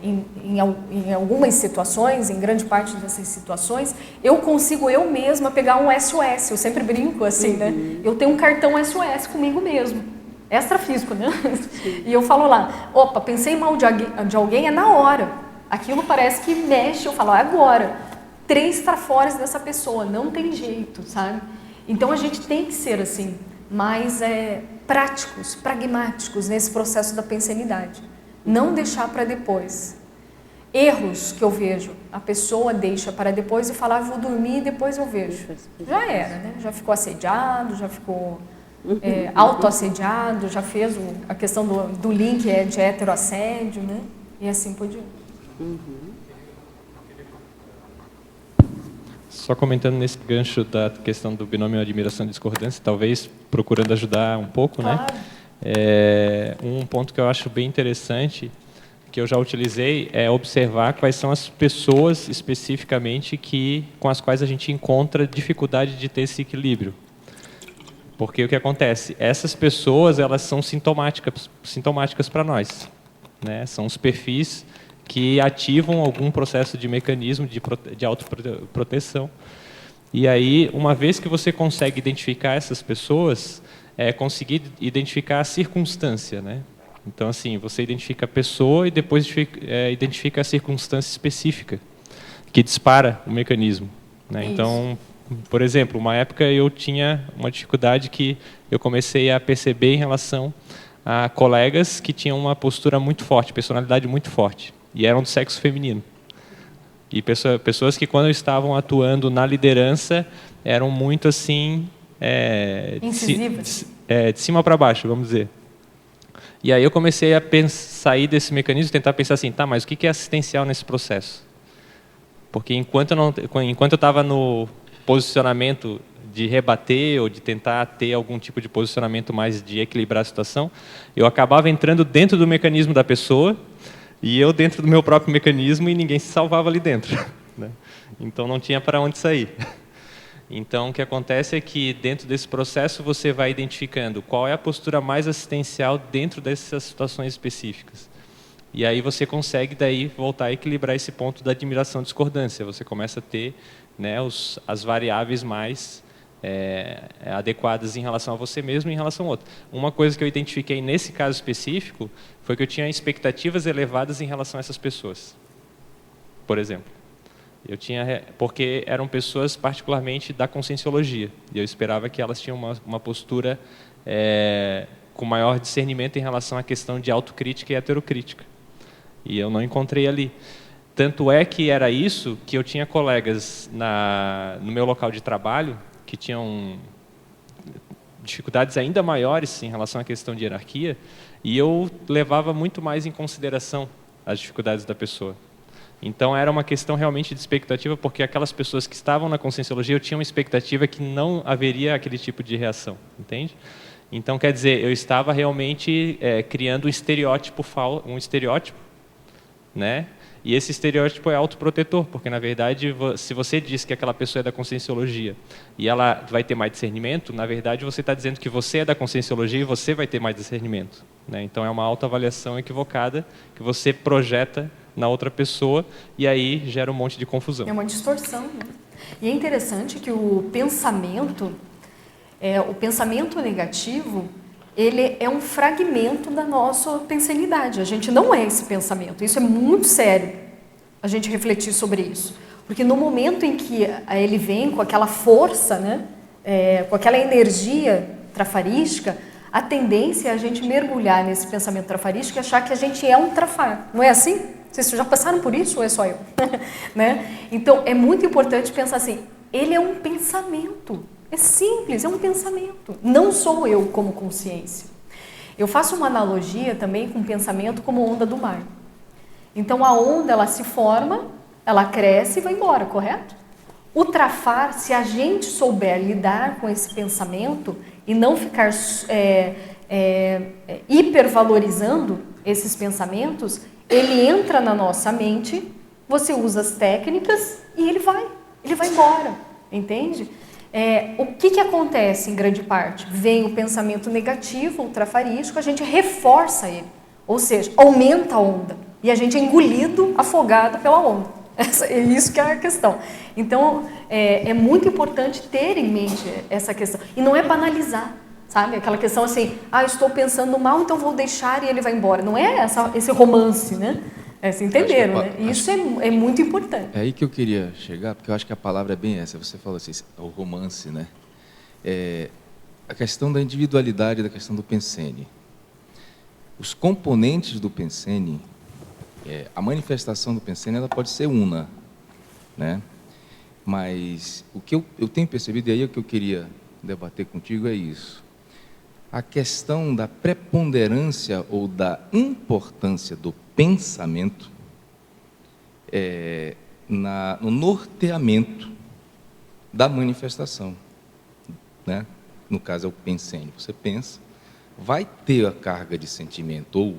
em algumas situações, em grande parte dessas situações, eu consigo eu mesma pegar um SOS. Eu sempre brinco assim, né? Eu tenho um cartão SOS comigo mesmo, extrafísico, né? E eu falo lá, opa, pensei mal de alguém, é na hora. Aquilo parece que mexe, eu falo, agora. 3 trafores dessa pessoa, não tem jeito, sabe? Então a gente tem que ser assim, mais práticos, pragmáticos nesse processo da pensanidade. Não deixar para depois. Erros que eu vejo, a pessoa deixa para depois e fala, vou dormir e depois eu vejo. Já era, né? Já ficou assediado, já ficou autoassediado, já fez a questão do link de heteroassédio, né? E assim por diante. Só comentando nesse gancho da questão do binômio admiração e discordância, talvez procurando ajudar um pouco, claro, né? Um ponto que eu acho bem interessante, que eu já utilizei, é observar quais são as pessoas especificamente com as quais a gente encontra dificuldade de ter esse equilíbrio. Porque o que acontece? Essas pessoas, elas são sintomáticas para nós, né? São os perfis que ativam algum processo de mecanismo de autoproteção. E aí, uma vez que você consegue identificar essas pessoas, conseguir identificar a circunstância, né? Então, assim, você identifica a pessoa e depois identifica a circunstância específica que dispara o mecanismo, né? Então, por exemplo, uma época eu tinha uma dificuldade que eu comecei a perceber em relação a colegas que tinham uma postura muito forte, personalidade muito forte, e eram do sexo feminino. E pessoas que, quando estavam atuando na liderança, eram muito assim... incisivas. De cima para baixo, vamos dizer. E aí eu comecei a sair desse mecanismo, tentar pensar assim, tá, mas o que é assistencial nesse processo? Porque enquanto eu estava no posicionamento de rebater ou de tentar ter algum tipo de posicionamento mais de equilibrar a situação, eu acabava entrando dentro do mecanismo da pessoa e eu dentro do meu próprio mecanismo e ninguém se salvava ali dentro, né? Então não tinha para onde sair. Então o que acontece é que dentro desse processo você vai identificando qual é a postura mais assistencial dentro dessas situações específicas. E aí você consegue daí voltar a equilibrar esse ponto da admiração e discordância. Você começa a ter, né, as variáveis mais adequadas em relação a você mesmo e em relação ao outro. Uma coisa que eu identifiquei nesse caso específico foi que eu tinha expectativas elevadas em relação a essas pessoas. Por exemplo, porque eram pessoas particularmente da conscienciologia, e eu esperava que elas tinham uma postura com maior discernimento em relação à questão de autocrítica e heterocrítica. E eu não encontrei ali. Tanto é que era isso que eu tinha colegas no meu local de trabalho que tinham dificuldades ainda maiores em relação à questão de hierarquia, e eu levava muito mais em consideração as dificuldades da pessoa. Então era uma questão realmente de expectativa, porque aquelas pessoas que estavam na conscienciologia, eu tinha uma expectativa que não haveria aquele tipo de reação, entende? Então, quer dizer, eu estava realmente criando um estereótipo, né? E esse estereótipo é autoprotetor, porque, na verdade, se você diz que aquela pessoa é da conscienciologia e ela vai ter mais discernimento, na verdade, você está dizendo que você é da conscienciologia e você vai ter mais discernimento, né? Então, é uma autoavaliação equivocada que você projeta na outra pessoa e aí gera um monte de confusão. É uma distorção, né? E é interessante que o pensamento negativo, ele é um fragmento da nossa pensanidade. A gente não é esse pensamento. Isso é muito sério, a gente refletir sobre isso. Porque no momento em que ele vem com aquela força, né, com aquela energia trafarística, a tendência é a gente mergulhar nesse pensamento trafarístico e achar que a gente é um trafar. Não é assim? Vocês já passaram por isso ou é só eu? Né? Então, é muito importante pensar assim, ele é um pensamento. É simples, é um pensamento. Não sou eu como consciência. Eu faço uma analogia também com o pensamento como onda do mar. Então, a onda, ela se forma, ela cresce e vai embora, correto? O trafar, se a gente souber lidar com esse pensamento e não ficar hipervalorizando esses pensamentos, ele entra na nossa mente, você usa as técnicas e ele vai embora. entende? O que acontece em grande parte? Vem o pensamento negativo, ultrafarístico, a gente reforça ele, ou seja, aumenta a onda e a gente é engolido, afogado pela onda. É isso que é a questão. Então, é muito importante ter em mente essa questão. E não é banalizar, sabe? Aquela questão assim, estou pensando mal, então vou deixar e ele vai embora. Não é esse romance, né? Vocês entenderam, né? Isso é muito importante. É aí que eu queria chegar, porque eu acho que a palavra é bem essa. Você falou assim, o romance, né? A questão da individualidade, da questão do Pensene. Os componentes do Pensene, a manifestação do Pensene, ela pode ser una, né? Mas o que eu tenho percebido, e aí o que eu queria debater contigo é isso. A questão da preponderância ou da importância do pensamento no norteamento da manifestação, né? No caso é o Pensene. Você pensa, vai ter a carga de sentimento ou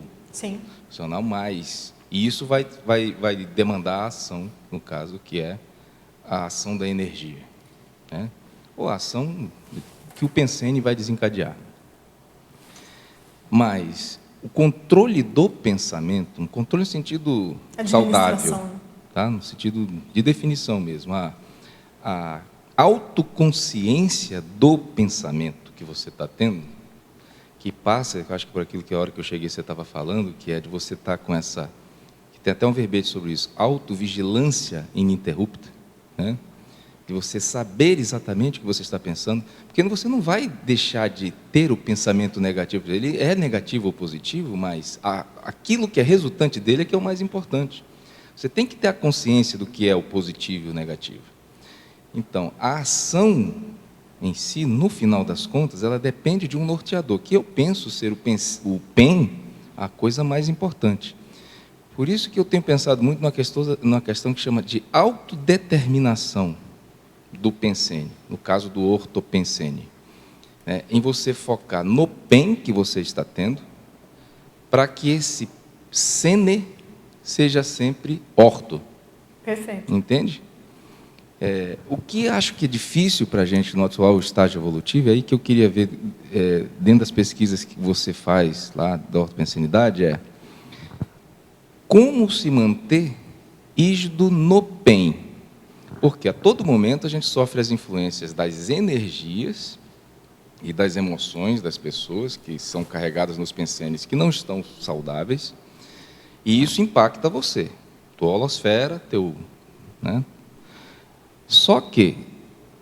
emocional, mas isso vai demandar a ação, no caso, que é a ação da energia, né? Ou a ação que o Pensene vai desencadear. Mas o controle do pensamento, um controle no sentido saudável, tá? No sentido de definição mesmo, a autoconsciência do pensamento que você está tendo, que passa, eu acho que por aquilo que a hora que eu cheguei você estava falando, que é de você estar com essa, que tem até um verbete sobre isso, autovigilância ininterrupta, né? De você saber exatamente o que você está pensando, porque você não vai deixar de ter o pensamento negativo. Ele é negativo ou positivo, mas aquilo que é resultante dele é que é o mais importante. Você tem que ter a consciência do que é o positivo e o negativo. Então, a ação em si, no final das contas, ela depende de um norteador, que eu penso ser o PEN a coisa mais importante. Por isso que eu tenho pensado muito numa questão que chama de autodeterminação do Pensene, no caso do ortopensene, em você focar no PEN que você está tendo, para que esse sene seja sempre orto. Perfeito. Entende? O que acho que é difícil para a gente no atual estágio evolutivo, é aí que eu queria ver, dentro das pesquisas que você faz lá da ortopensenidade, como se manter rígido no PEN. Porque a todo momento a gente sofre as influências das energias e das emoções das pessoas que são carregadas nos pensenes que não estão saudáveis, e isso impacta você, tua holosfera, né? Só que,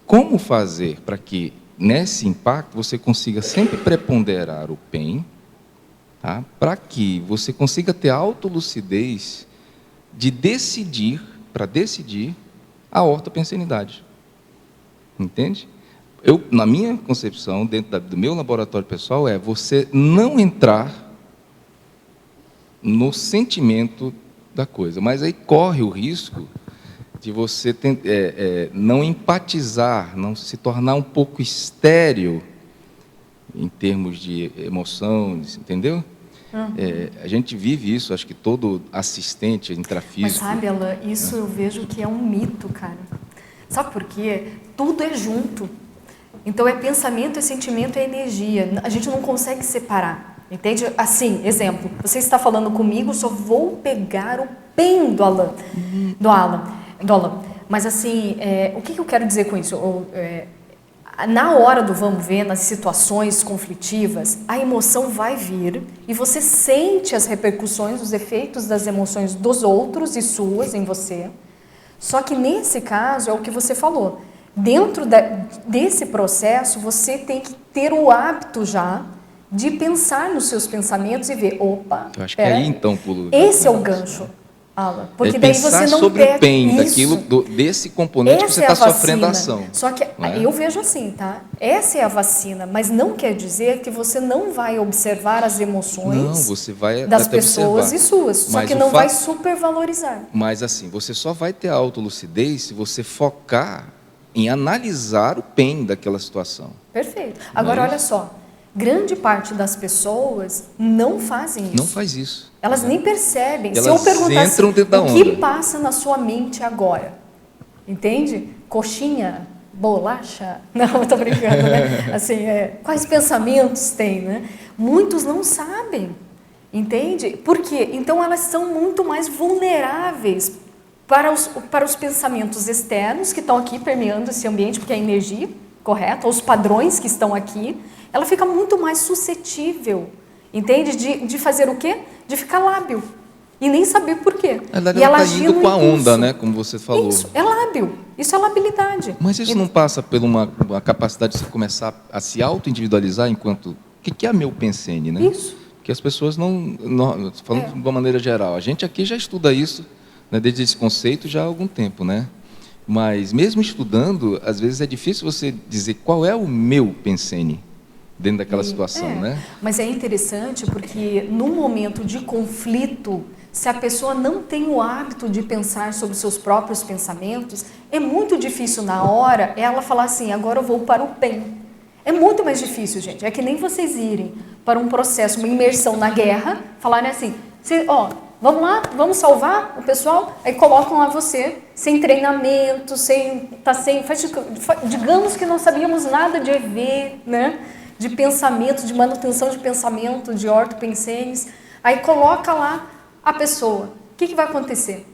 como fazer para que nesse impacto você consiga sempre preponderar o PEN, tá? Para que você consiga ter autolucidez de decidir, para decidir a ortopensenidade. Entende? Na minha concepção, dentro do meu laboratório pessoal, você não entrar no sentimento da coisa, mas aí corre o risco de você não empatizar, não se tornar um pouco estéril em termos de emoção, entendeu? A gente vive isso, acho que todo assistente intrafísico... Mas sabe, Alain, isso eu vejo que é um mito, cara. Sabe por quê? Tudo é junto. Então, pensamento, é sentimento, é energia. A gente não consegue separar, entende? Assim, exemplo, você está falando comigo, só vou pegar o PEN do Alain. Mas assim, o que eu quero dizer com isso? Na hora do vamos ver, nas situações conflitivas, a emoção vai vir e você sente as repercussões, os efeitos das emoções dos outros e suas em você. Só que nesse caso, é o que você falou, dentro desse processo, você tem que ter o hábito já de pensar nos seus pensamentos e ver, opa, eu acho que aí então pulo. Esse é o gancho. Porque daí pensar você não sobre perde o PEN, desse componente que você está sofrendo a ação. Só que eu vejo assim, tá? Essa é a vacina, mas não quer dizer que você não vai observar as emoções das pessoas e suas, só que não vai supervalorizar. Mas assim, você só vai ter a autolucidez se você focar em analisar o PEN daquela situação. Perfeito. Agora, olha só, grande parte das pessoas não fazem isso. Não faz isso. Elas nem percebem. Elas se eu perguntasse entram dentro da o que passa na sua mente agora, entende? Coxinha, bolacha? Não, estou brincando, né? Assim, quais pensamentos tem, né? Muitos não sabem, entende? Por quê? Então, elas são muito mais vulneráveis para os pensamentos externos que estão aqui permeando esse ambiente, porque é a energia, correto? Os padrões que estão aqui, ela fica muito mais suscetível, entende? De fazer o quê? De ficar lábil. E nem saber por quê. E ela está indo com a onda, né? Como você falou. Isso, é lábil. Isso é labilidade. Mas isso não passa por uma capacidade de você começar a se auto-individualizar enquanto... O que é meu pensene, né? Isso. Que as pessoas não falando de uma maneira geral, a gente aqui já estuda isso, né, desde esse conceito já há algum tempo, né? Mas mesmo estudando, às vezes é difícil você dizer qual é o meu pensene dentro daquela situação, né? Mas é interessante porque no momento de conflito, se a pessoa não tem o hábito de pensar sobre seus próprios pensamentos, é muito difícil na hora ela falar assim, agora eu vou para o PEN. É muito mais difícil, gente. É que nem vocês irem para um processo, uma imersão na guerra, falarem assim, vamos lá, vamos salvar o pessoal, aí colocam lá você, sem treinamento, digamos que não sabíamos nada de EV, né? De pensamento, de manutenção de pensamento, de ortopensenes, aí coloca lá a pessoa. O que vai acontecer?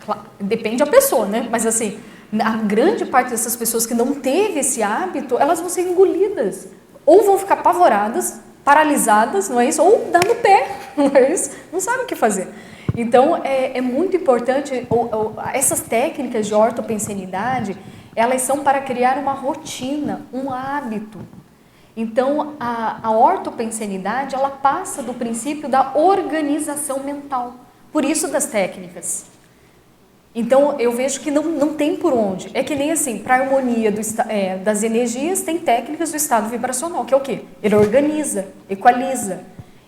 Claro, depende da pessoa, né? Mas assim, a grande parte dessas pessoas que não teve esse hábito, elas vão ser engolidas, ou vão ficar apavoradas, paralisadas, não é isso? Ou dar no pé, não é isso? Não sabe o que fazer. Então, é muito importante, essas técnicas de ortopensenidade, elas são para criar uma rotina, um hábito. Então, a ortopensenidade, ela passa do princípio da organização mental, por isso das técnicas. Então, eu vejo que não tem por onde. É que nem assim, para a harmonia das energias, tem técnicas do estado vibracional, que é o quê? Ele organiza, equaliza.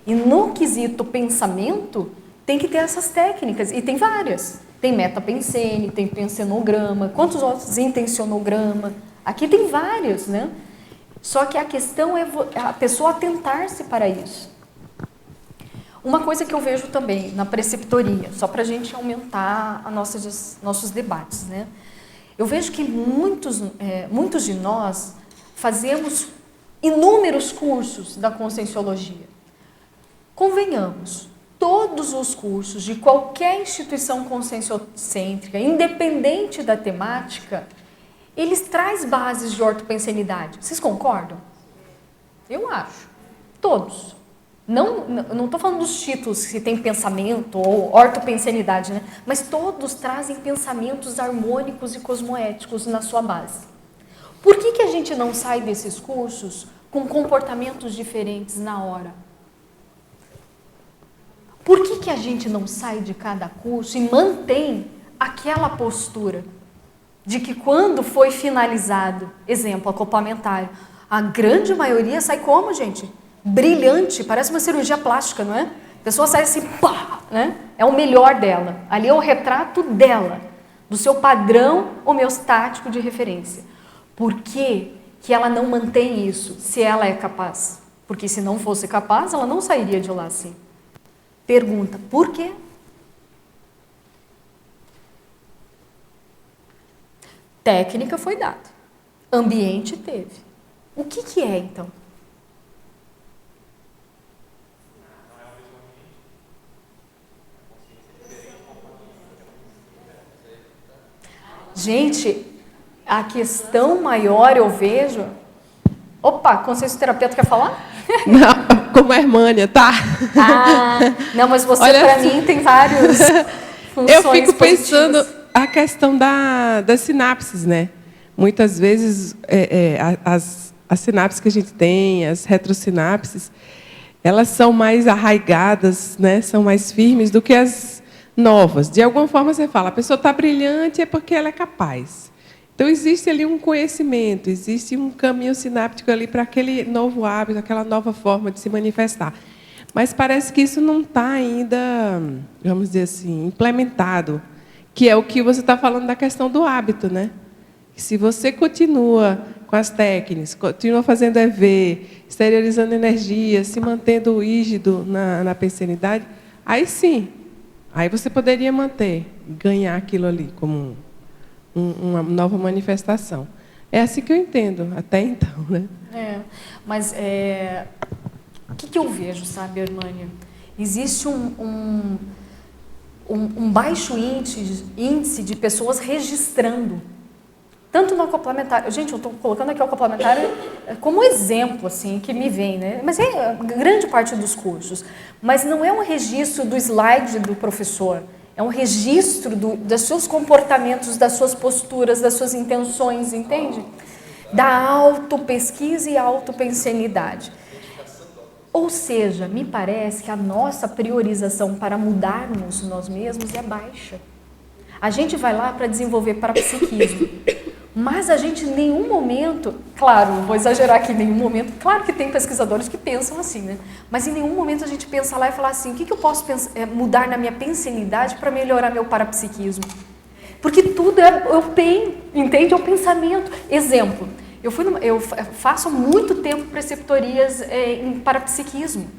E no quesito pensamento, tem que ter essas técnicas, e tem várias. Tem metapensene, tem pensenograma, quantos outros intencionograma? Aqui tem vários, né? Só que a questão é a pessoa atentar-se para isso. Uma coisa que eu vejo também na preceptoria, só para a gente aumentar nossos debates, né? Eu vejo que muitos de nós fazemos inúmeros cursos da conscienciologia. Convenhamos, todos os cursos de qualquer instituição conscienciocêntrica, independente da temática, eles trazem bases de ortopensenidade. Vocês concordam? Eu acho. Todos. Não estou falando dos títulos que tem pensamento ou ortopensenidade, né? Mas todos trazem pensamentos harmônicos e cosmoéticos na sua base. Por que a gente não sai desses cursos com comportamentos diferentes na hora? Por que a gente não sai de cada curso e mantém aquela postura de que quando foi finalizado, exemplo, acoplamentário, a grande maioria sai como, gente? Brilhante, parece uma cirurgia plástica, não é? A pessoa sai assim, pá, né? É o melhor dela. Ali é o retrato dela, do seu padrão homeostático de referência. Por que ela não mantém isso, se ela é capaz? Porque se não fosse capaz, ela não sairia de lá assim. Pergunta, por quê? Técnica foi dada, ambiente teve. O que é, então? Gente, a questão maior eu vejo... Opa, consciencioterapeuta quer falar? Não, como a Hermânia, tá? Não, mas você, Olha, para mim, tem vários funções eu fico pensando positivas. a questão das sinapses, né? Muitas vezes, as sinapses que a gente tem, as retrosinapses, elas são mais arraigadas, né? São mais firmes do que as novas. De alguma forma, você fala, a pessoa está brilhante é porque ela é capaz. Então, existe ali um conhecimento, existe um caminho sináptico ali para aquele novo hábito, aquela nova forma de se manifestar. Mas parece que isso não está ainda, vamos dizer assim, implementado, que é o que você está falando da questão do hábito, né? Se você continua com as técnicas, continua fazendo EV, exteriorizando energia, se mantendo rígido na pensenidade, aí sim, aí você poderia manter, ganhar aquilo ali como uma nova manifestação. É assim que eu entendo, até então, né? Mas o que eu vejo, sabe, Hernânia? Existe um baixo índice de pessoas registrando, tanto no complementar. Gente, eu estou colocando aqui o complementar como exemplo, assim, que me vem, né? Mas é grande parte dos cursos. Mas não é um registro do slide do professor, é um registro dos seus comportamentos, das suas posturas, das suas intenções, entende? Da autopesquisa e autopensenidade. Ou seja, me parece que a nossa priorização para mudarmos nós mesmos é baixa. A gente vai lá para desenvolver parapsiquismo, mas a gente em nenhum momento, claro, vou exagerar aqui, em nenhum momento, claro que tem pesquisadores que pensam assim, né? Mas em nenhum momento a gente pensa lá e fala assim, o que eu posso mudar na minha pensenidade para melhorar meu parapsiquismo? Porque tudo é o PEN, entende? É o pensamento. Exemplo, eu faço há muito tempo preceptorias em parapsiquismo.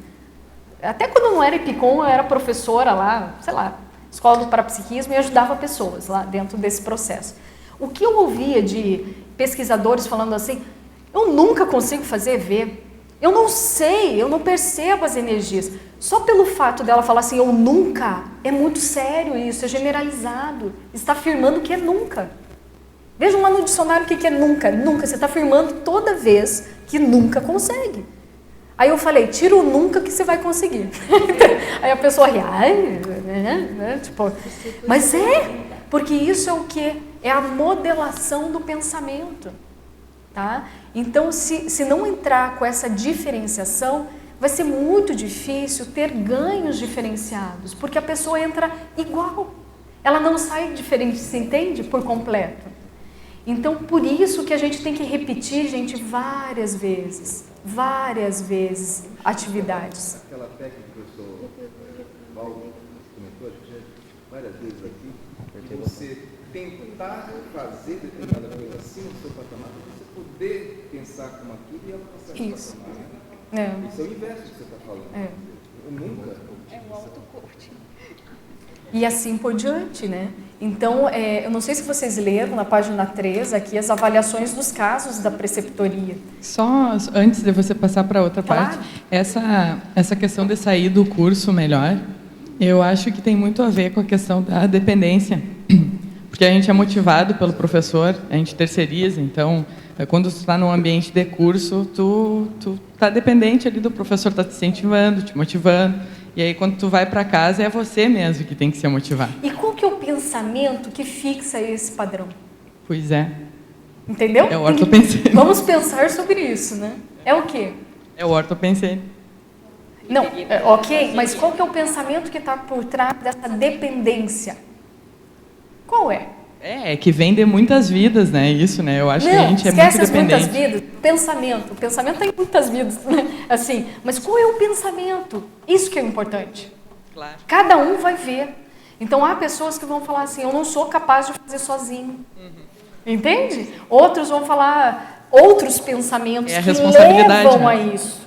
Até quando não era Epicom, eu era professora lá, sei lá, escola do parapsiquismo, e ajudava pessoas lá dentro desse processo. O que eu ouvia de pesquisadores falando assim, eu nunca consigo fazer ver, eu não sei, eu não percebo as energias. Só pelo fato dela falar assim, eu nunca, é muito sério isso, é generalizado, está afirmando que é nunca. Vejam lá no dicionário o que é nunca. Nunca, você está afirmando toda vez que nunca consegue. Aí eu falei, tira o nunca que você vai conseguir. Aí a pessoa ri, tipo, mas porque isso é o quê? É a modelação do pensamento. Tá? Então, se não entrar com essa diferenciação, vai ser muito difícil ter ganhos diferenciados, porque a pessoa entra igual. Ela não sai diferente, se entende? Por completo. Então, por isso que a gente tem que repetir, gente, várias vezes, atividades. Aquela técnica que o professor Paulo comentou várias vezes aqui, de você tentar fazer determinada coisa acima do seu patamar, para você poder pensar como aquilo e alcançar esse patamar. Isso é o inverso que você está falando. Nunca. É um autocoaching. E assim por diante, né? Então, eu não sei se vocês leram na página 3 aqui as avaliações dos casos da preceptoria. Só antes de você passar para outra parte, essa questão de sair do curso melhor, eu acho que tem muito a ver com a questão da dependência. Porque a gente é motivado pelo professor, a gente terceiriza, então, quando tu está num ambiente de curso, tu está dependente ali do professor, está te incentivando, te motivando. E aí, quando tu vai para casa, é você mesmo que tem que se motivar. E qual que é o pensamento que fixa esse padrão? Pois é. Entendeu? É o ortopensene. Vamos pensar sobre isso, né? É o quê? É o ortopensene. Não, ok, mas qual que é o pensamento que está por trás dessa dependência? Qual é? É que vem de muitas vidas, né? Isso, né? Eu acho que a gente é muito dependente. Muitas vidas. Pensamento. O pensamento tem muitas vidas, né? Assim, mas qual é o pensamento? Isso que é importante. Claro. Cada um vai ver. Então, há pessoas que vão falar assim, eu não sou capaz de fazer sozinho. Entende? Outros vão falar outros pensamentos que levam a isso.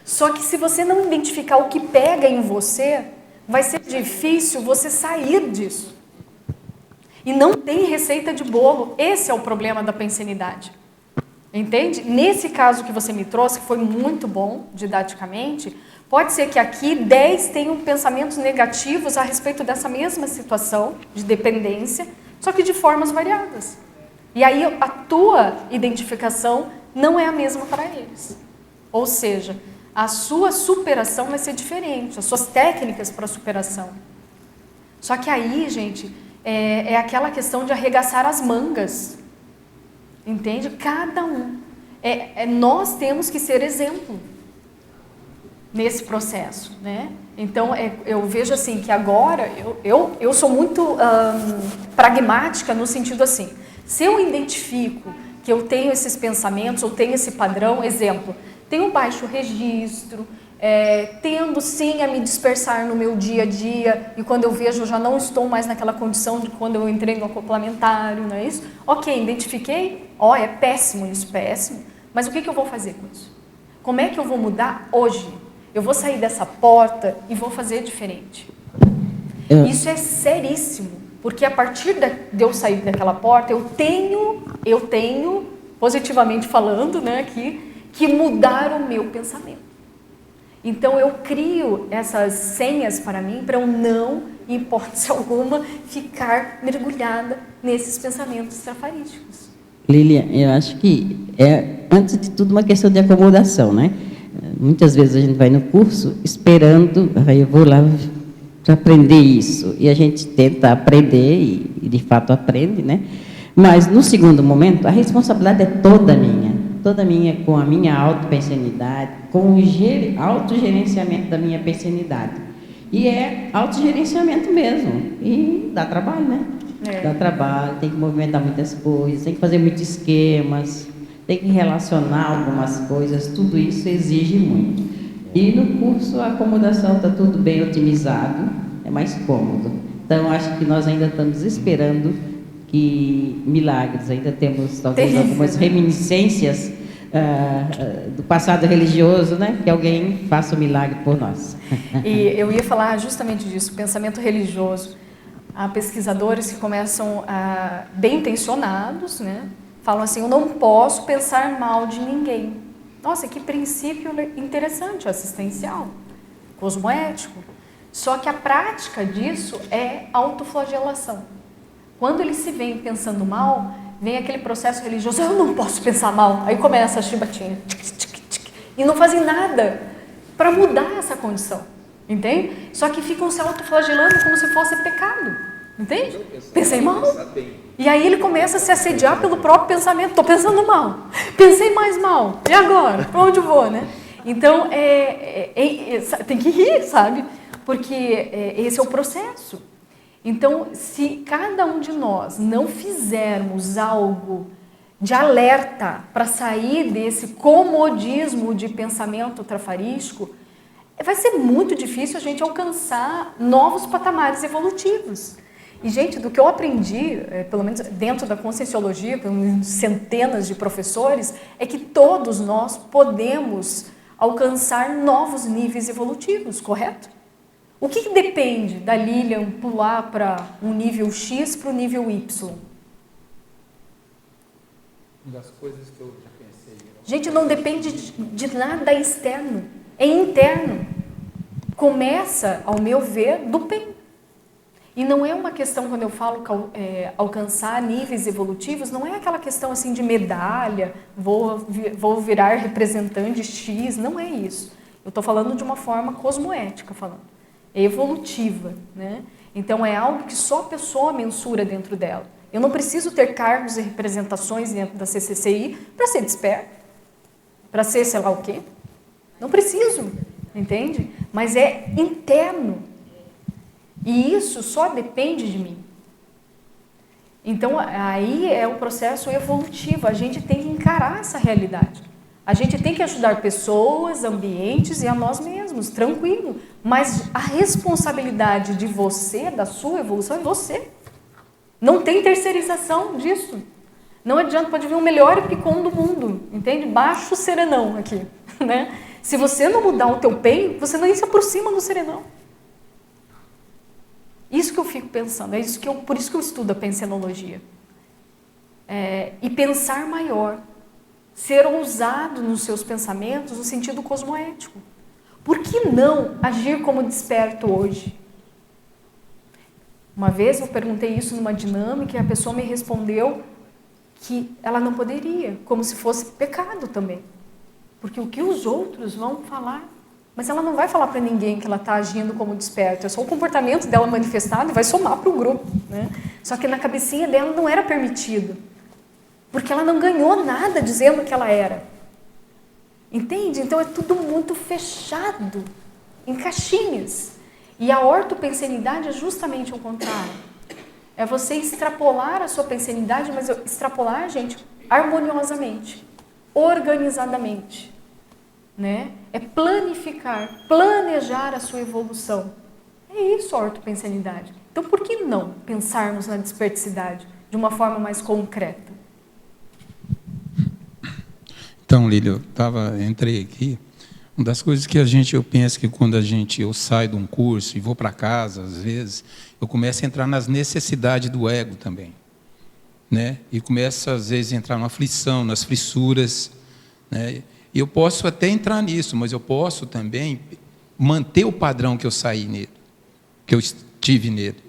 Só que se você não identificar o que pega em você, vai ser difícil você sair disso. E não tem receita de bolo. Esse é o problema da pensenidade. Entende? Nesse caso que você me trouxe, que foi muito bom didaticamente, pode ser que aqui 10 tenham pensamentos negativos a respeito dessa mesma situação de dependência, só que de formas variadas. E aí a tua identificação não é a mesma para eles. Ou seja, a sua superação vai ser diferente, as suas técnicas para superação. Só que aí, gente, é aquela questão de arregaçar as mangas. Entende? Cada um. Nós temos que ser exemplo nesse processo, né? Então, eu vejo assim, que agora, eu sou muito pragmática no sentido assim, se eu identifico que eu tenho esses pensamentos, ou tenho esse padrão, exemplo, tenho baixo registro, tendo sim a me dispersar no meu dia a dia, e quando eu vejo eu já não estou mais naquela condição de quando eu entrei no acoplamentário, não é isso? Ok, identifiquei, é péssimo isso, péssimo, mas o que eu vou fazer com isso? Como é que eu vou mudar hoje? Eu vou sair dessa porta e vou fazer diferente. Isso é seríssimo. Porque a partir de eu sair daquela porta, eu tenho, positivamente falando, né, aqui, que mudar o meu pensamento. Então, eu crio essas senhas para mim, para eu não, em hipótese alguma, ficar mergulhada nesses pensamentos trafarísticos. Lilian, eu acho que é, antes de tudo, uma questão de acomodação, né? Muitas vezes a gente vai no curso esperando, eu vou lá para aprender isso, e a gente tenta aprender, e de fato aprende, né? Mas, no segundo momento, a responsabilidade é toda minha, com a minha autopensenidade, com o autogerenciamento da minha pensenidade. E é autogerenciamento mesmo, e dá trabalho, né? Dá trabalho, tem que movimentar muitas coisas, tem que fazer muitos esquemas, tem que relacionar algumas coisas, tudo isso exige muito. E no curso a acomodação está tudo bem otimizado, é mais cômodo. Então, acho que nós ainda estamos esperando que milagres, ainda temos talvez algumas reminiscências do passado religioso, né? Que alguém faça o milagre por nós. E eu ia falar justamente disso, pensamento religioso. Há pesquisadores que começam bem intencionados, né? Falam assim, eu não posso pensar mal de ninguém. Nossa, que princípio interessante, assistencial, cosmoético. Só que a prática disso é autoflagelação. Quando eles se veem pensando mal, vem aquele processo religioso, eu não posso pensar mal. Aí começa a chibatinha, e não fazem nada para mudar essa condição, entende? Só que ficam se autoflagelando como se fosse pecado, entende? Pensei mal. E aí ele começa a se assediar pelo próprio pensamento, estou pensando mal, pensei mais mal, e agora? Para onde eu vou, né? Então, tem que rir, sabe? Porque esse é o processo. Então, se cada um de nós não fizermos algo de alerta para sair desse comodismo de pensamento trafarístico, vai ser muito difícil a gente alcançar novos patamares evolutivos. E, gente, do que eu aprendi, pelo menos dentro da Conscienciologia, com centenas de professores, é que todos nós podemos alcançar novos níveis evolutivos, correto? O que depende da Lilian pular para um nível X para o nível Y? Das coisas que eu já pensei. Gente, não depende de nada externo, é interno. Começa, ao meu ver, do bem. E não é uma questão, quando eu falo alcançar níveis evolutivos, não é aquela questão assim de medalha, vou virar representante X, não é isso. Eu estou falando de uma forma cosmoética, é evolutiva, né? Então é algo que só a pessoa mensura dentro dela. Eu não preciso ter cargos e representações dentro da CCCI para ser desperto, para ser sei lá o quê. Não preciso, entende? Mas é interno. E isso só depende de mim. Então, aí é um processo evolutivo. A gente tem que encarar essa realidade. A gente tem que ajudar pessoas, ambientes e a nós mesmos, tranquilo. Mas a responsabilidade de você, da sua evolução, é você. Não tem terceirização disso. Não adianta, pode vir o melhor epicom do mundo, entende? Baixo o serenão aqui, né? Se você não mudar o teu PEN, você nem se aproxima do serenão. Isso que eu fico pensando, por isso que eu estudo a pensenologia. E pensar maior, ser ousado nos seus pensamentos no sentido cosmoético. Por que não agir como desperto hoje? Uma vez eu perguntei isso numa dinâmica e a pessoa me respondeu que ela não poderia, como se fosse pecado também. Porque o que os outros vão falar? Mas ela não vai falar para ninguém que ela está agindo como desperto. É só o comportamento dela manifestado e vai somar para o grupo, né? Só que na cabecinha dela não era permitido. Porque ela não ganhou nada dizendo que ela era. Entende? Então é tudo muito fechado, em caixinhas. E a ortopensenidade é justamente o contrário. É você extrapolar a sua pensenidade, mas extrapolar, gente, harmoniosamente, organizadamente. Né? É planificar, planejar a sua evolução. É isso a ortopensenidade. Então, por que não pensarmos na desperticidade de uma forma mais concreta? Então, Lília, entrei aqui Uma das coisas que eu penso que quando eu saio de um curso e vou para casa, às vezes, eu começo a entrar nas necessidades do ego também, né? E começo, às vezes, a entrar na aflição, nas fissuras, né? E eu posso até entrar nisso, mas eu posso também manter o padrão que eu saí nele, que eu estive nele.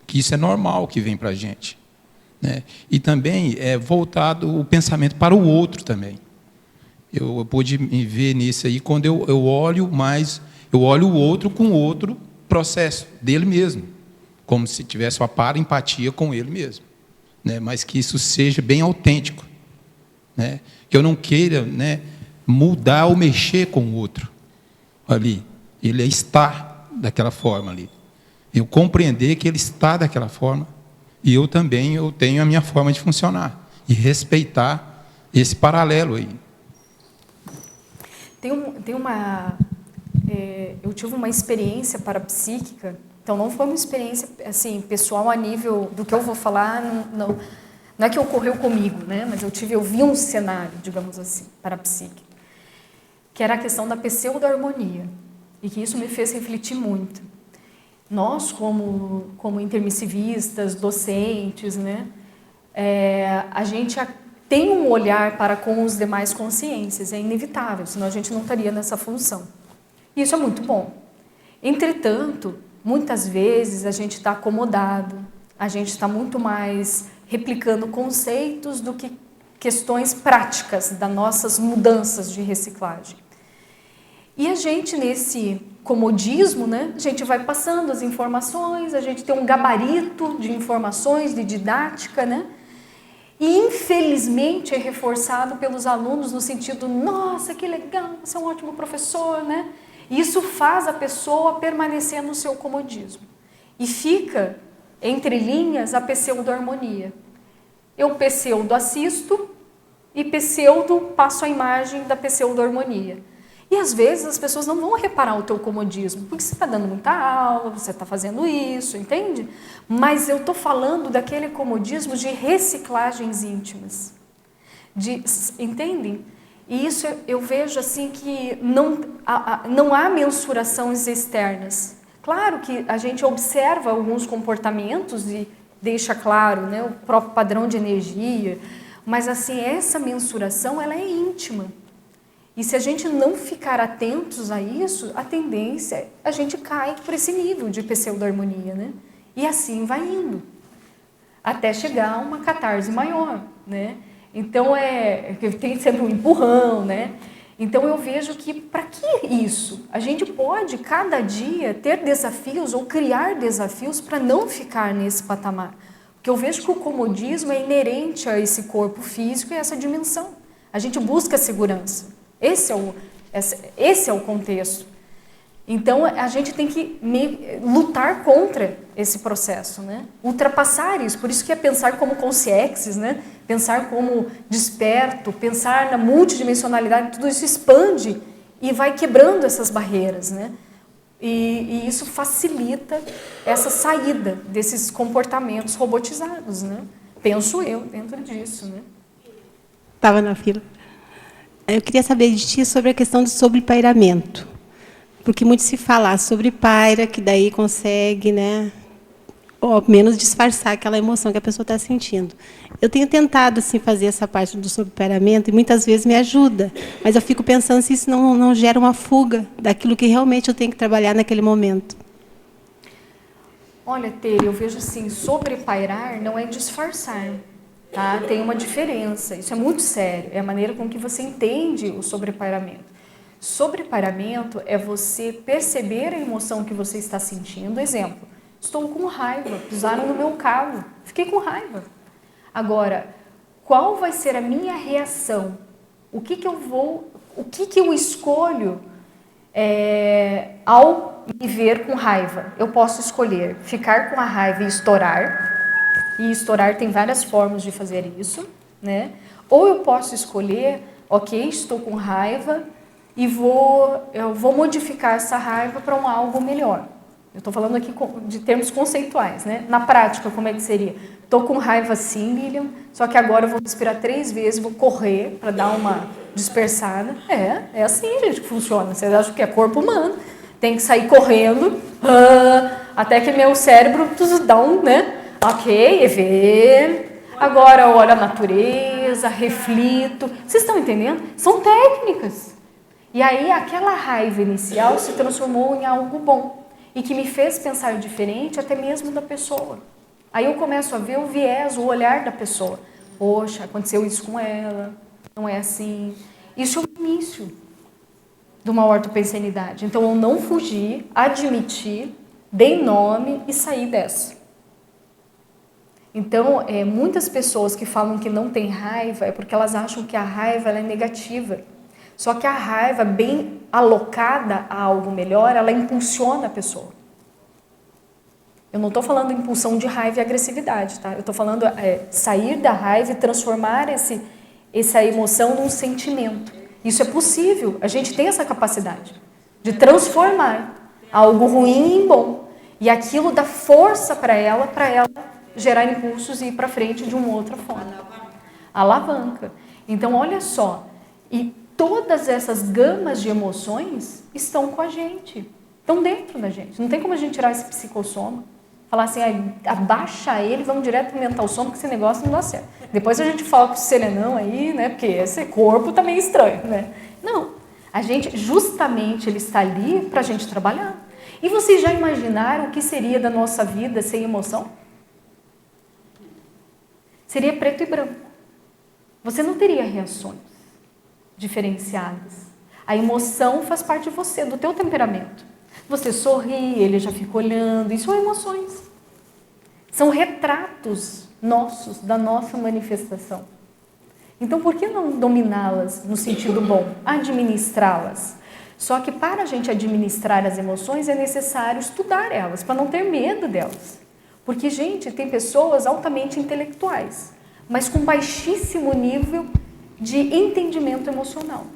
Que isso é normal que vem para a gente, né? E também é voltado o pensamento para o outro também. Eu pude me ver nisso aí quando eu olho o outro com outro processo dele mesmo, como se tivesse uma para-empatia com ele mesmo, né? Mas que isso seja bem autêntico, né? Que eu não queira, né, mudar ou mexer com o outro ali. Ele está daquela forma ali. Eu compreender que ele está daquela forma e eu tenho a minha forma de funcionar e respeitar esse paralelo aí. Eu tive uma experiência parapsíquica, então não foi uma experiência assim pessoal a nível do que eu vou falar, não é que ocorreu comigo, né? Mas eu vi um cenário, digamos assim, parapsíquico, que era a questão da pseudo-harmonia, e que isso me fez refletir muito. Nós, como intermissivistas, docentes, né? A gente tem um olhar para com os demais consciências, é inevitável, senão a gente não estaria nessa função. E isso é muito bom. Entretanto, muitas vezes a gente está acomodado, a gente está muito mais replicando conceitos do que questões práticas das nossas mudanças de reciclagem. E a gente, nesse comodismo, né, a gente vai passando as informações, a gente tem um gabarito de informações, de didática, né? E, infelizmente, é reforçado pelos alunos no sentido, nossa, que legal, você é um ótimo professor, né? E isso faz a pessoa permanecer no seu comodismo. E fica, entre linhas, a pseudo-harmonia. Eu pseudo-assisto e pseudo passo a imagem da pseudo-harmonia. E, às vezes, as pessoas não vão reparar o teu comodismo, porque você está dando muita aula, você está fazendo isso, entende? Mas eu estou falando daquele comodismo de reciclagens íntimas. Entendem? E isso eu vejo assim que não há mensurações externas. Claro que a gente observa alguns comportamentos e deixa claro, né, o próprio padrão de energia, mas assim, essa mensuração ela é íntima. E se a gente não ficar atentos a isso, a tendência é a gente cai por esse nível de pseudo-harmonia, né? E assim vai indo, até chegar a uma catarse maior, né? Então, tem sempre um empurrão, né? Então, eu vejo que, para que isso? A gente pode, cada dia, ter desafios ou criar desafios para não ficar nesse patamar. Porque eu vejo que o comodismo é inerente a esse corpo físico e a essa dimensão. A gente busca segurança. Esse é o contexto. Então, a gente tem que lutar contra esse processo, né? Ultrapassar isso. Por isso que é pensar como consciexis, né? Pensar como desperto, pensar na multidimensionalidade, tudo isso expande e vai quebrando essas barreiras, né? E isso facilita essa saída desses comportamentos robotizados, né? Penso eu dentro disso, né? Estava na fila. Eu queria saber de ti sobre a questão do sobrepairamento. Porque muito se fala sobre paira, que daí consegue, né, ou ao menos disfarçar aquela emoção que a pessoa está sentindo. Eu tenho tentado assim, fazer essa parte do sobrepairamento e muitas vezes me ajuda, mas eu fico pensando se isso não gera uma fuga daquilo que realmente eu tenho que trabalhar naquele momento. Olha, Tere, eu vejo assim, sobrepairar não é disfarçar. Tá? Tem uma diferença, isso é muito sério, é a maneira com que você entende o sobrepairamento. Sobrepairamento é você perceber a emoção que você está sentindo. Exemplo, estou com raiva, pisaram no meu carro, fiquei com raiva. Agora, qual vai ser a minha reação? O que eu escolho ao me ver com raiva? Eu posso escolher ficar com a raiva e estourar tem várias formas de fazer isso, né? Ou eu posso escolher, ok, estou com raiva e eu vou modificar essa raiva para algo melhor. Eu estou falando aqui de termos conceituais, né? Na prática, como é que seria? Estou com raiva sim, Lilian, só que agora eu vou respirar 3 vezes, vou correr para dar uma dispersada. É assim, gente, que funciona. Vocês acham que é corpo humano. Tem que sair correndo, até que meu cérebro dá um, né? Ok, vê. Agora eu olho a natureza, reflito. Vocês estão entendendo? São técnicas. E aí aquela raiva inicial se transformou em algo bom. E que me fez pensar diferente até mesmo da pessoa. Aí eu começo a ver o viés, o olhar da pessoa. Poxa, aconteceu isso com ela, não é assim. Isso é o início de uma ortopensenidade. Então, eu não fugi, admiti, dei nome e saí dessa. Então, muitas pessoas que falam que não tem raiva é porque elas acham que a raiva ela é negativa. Só que a raiva, bem alocada a algo melhor, ela impulsiona a pessoa. Eu não estou falando impulsão de raiva e agressividade, tá? Eu estou falando sair da raiva e transformar essa emoção num sentimento. Isso é possível, a gente tem essa capacidade de transformar algo ruim em bom. E aquilo dá força para ela gerar impulsos e ir para frente de uma outra forma. Alavanca. Então, olha só, e todas essas gamas de emoções estão com a gente, estão dentro da gente. Não tem como a gente tirar esse psicossoma, falar assim, abaixa ele, vamos direto para o mental soma, que esse negócio não dá certo. Depois a gente fala com o serenão aí, né? Porque esse corpo tá meio estranho, né? Não. A gente, justamente, ele está ali para a gente trabalhar. E vocês já imaginaram o que seria da nossa vida sem emoção? Seria preto e branco. Você não teria reações diferenciadas. A emoção faz parte de você, do teu temperamento. Você sorri, ele já fica olhando. Isso são emoções. São retratos nossos, da nossa manifestação. Então, por que não dominá-las no sentido bom? Administrá-las. Só que para a gente administrar as emoções é necessário estudar elas, para não ter medo delas. Porque, gente, tem pessoas altamente intelectuais, mas com baixíssimo nível de entendimento emocional.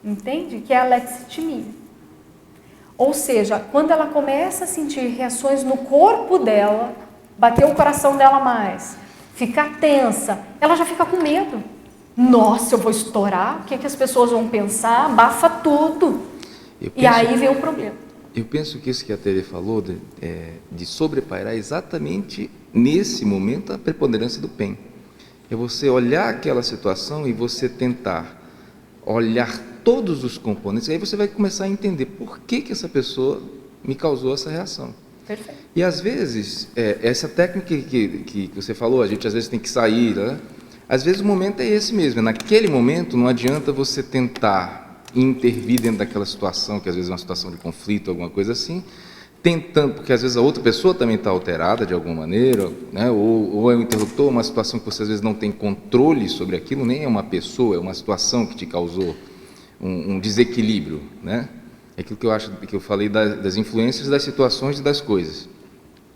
Entende? Que é a lexitimia. Ou seja, quando ela começa a sentir reações no corpo dela, bater o coração dela mais, ficar tensa, ela já fica com medo. Nossa, eu vou estourar, o que as pessoas vão pensar? Abafa tudo. E aí vem o problema. Eu penso que isso que a Tere falou, de sobrepairar exatamente nesse momento a preponderância do PEN. É você olhar aquela situação e você tentar olhar todos os componentes, e aí você vai começar a entender por que essa pessoa me causou essa reação. Perfeito. E às vezes, essa técnica que você falou, a gente às vezes tem que sair, né? Às vezes o momento é esse mesmo, naquele momento não adianta você tentar intervir dentro daquela situação, que às vezes é uma situação de conflito, alguma coisa assim, tentando, porque às vezes a outra pessoa também está alterada de alguma maneira, né? Ou é um interlocutor, uma situação que você às vezes não tem controle sobre aquilo, nem é uma pessoa, é uma situação que te causou um desequilíbrio, né? É aquilo que eu acho, que eu falei das influências das situações e das coisas.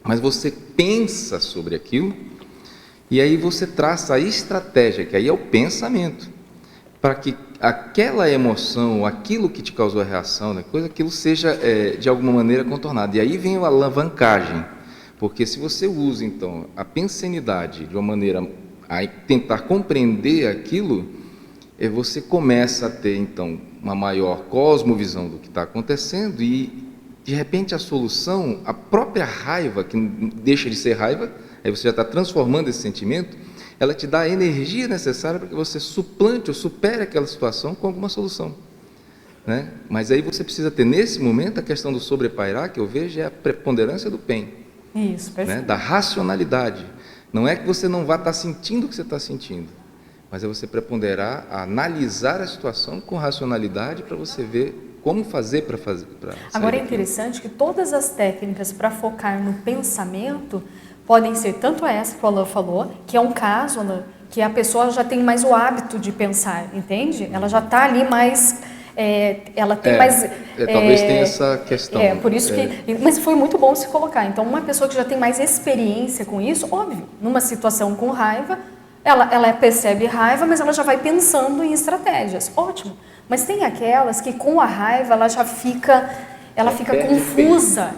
Mas você pensa sobre aquilo e aí você traça a estratégia, que aí é o pensamento, para que aquela emoção, aquilo que te causou a reação, né, aquilo seja de alguma maneira contornado. E aí vem a alavancagem, porque se você usa então a pensenidade de uma maneira a tentar compreender aquilo, você começa a ter então uma maior cosmovisão do que está acontecendo e de repente a solução, a própria raiva, que deixa de ser raiva, aí você já está transformando esse sentimento, ela te dá a energia necessária para que você suplante ou supere aquela situação com alguma solução, né? Mas aí você precisa ter, nesse momento, a questão do sobrepairar, que eu vejo, é a preponderância do PEN. Isso, perfeito. Né? Da racionalidade. Não é que você não vá estar sentindo o que você está sentindo, mas é você preponderar, analisar a situação com racionalidade para você ver como fazer para fazer. Agora é interessante que todas as técnicas para focar no pensamento podem ser tanto essa que o Alain falou, que é um caso, Alain, que a pessoa já tem mais o hábito de pensar, entende? Ela já está ali mais... ela tem mais... talvez tenha essa questão. Por isso que... Mas foi muito bom se colocar. Então, uma pessoa que já tem mais experiência com isso, óbvio, numa situação com raiva, ela percebe raiva, mas ela já vai pensando em estratégias. Ótimo. Mas tem aquelas que com a raiva ela já fica... Ela fica confusa.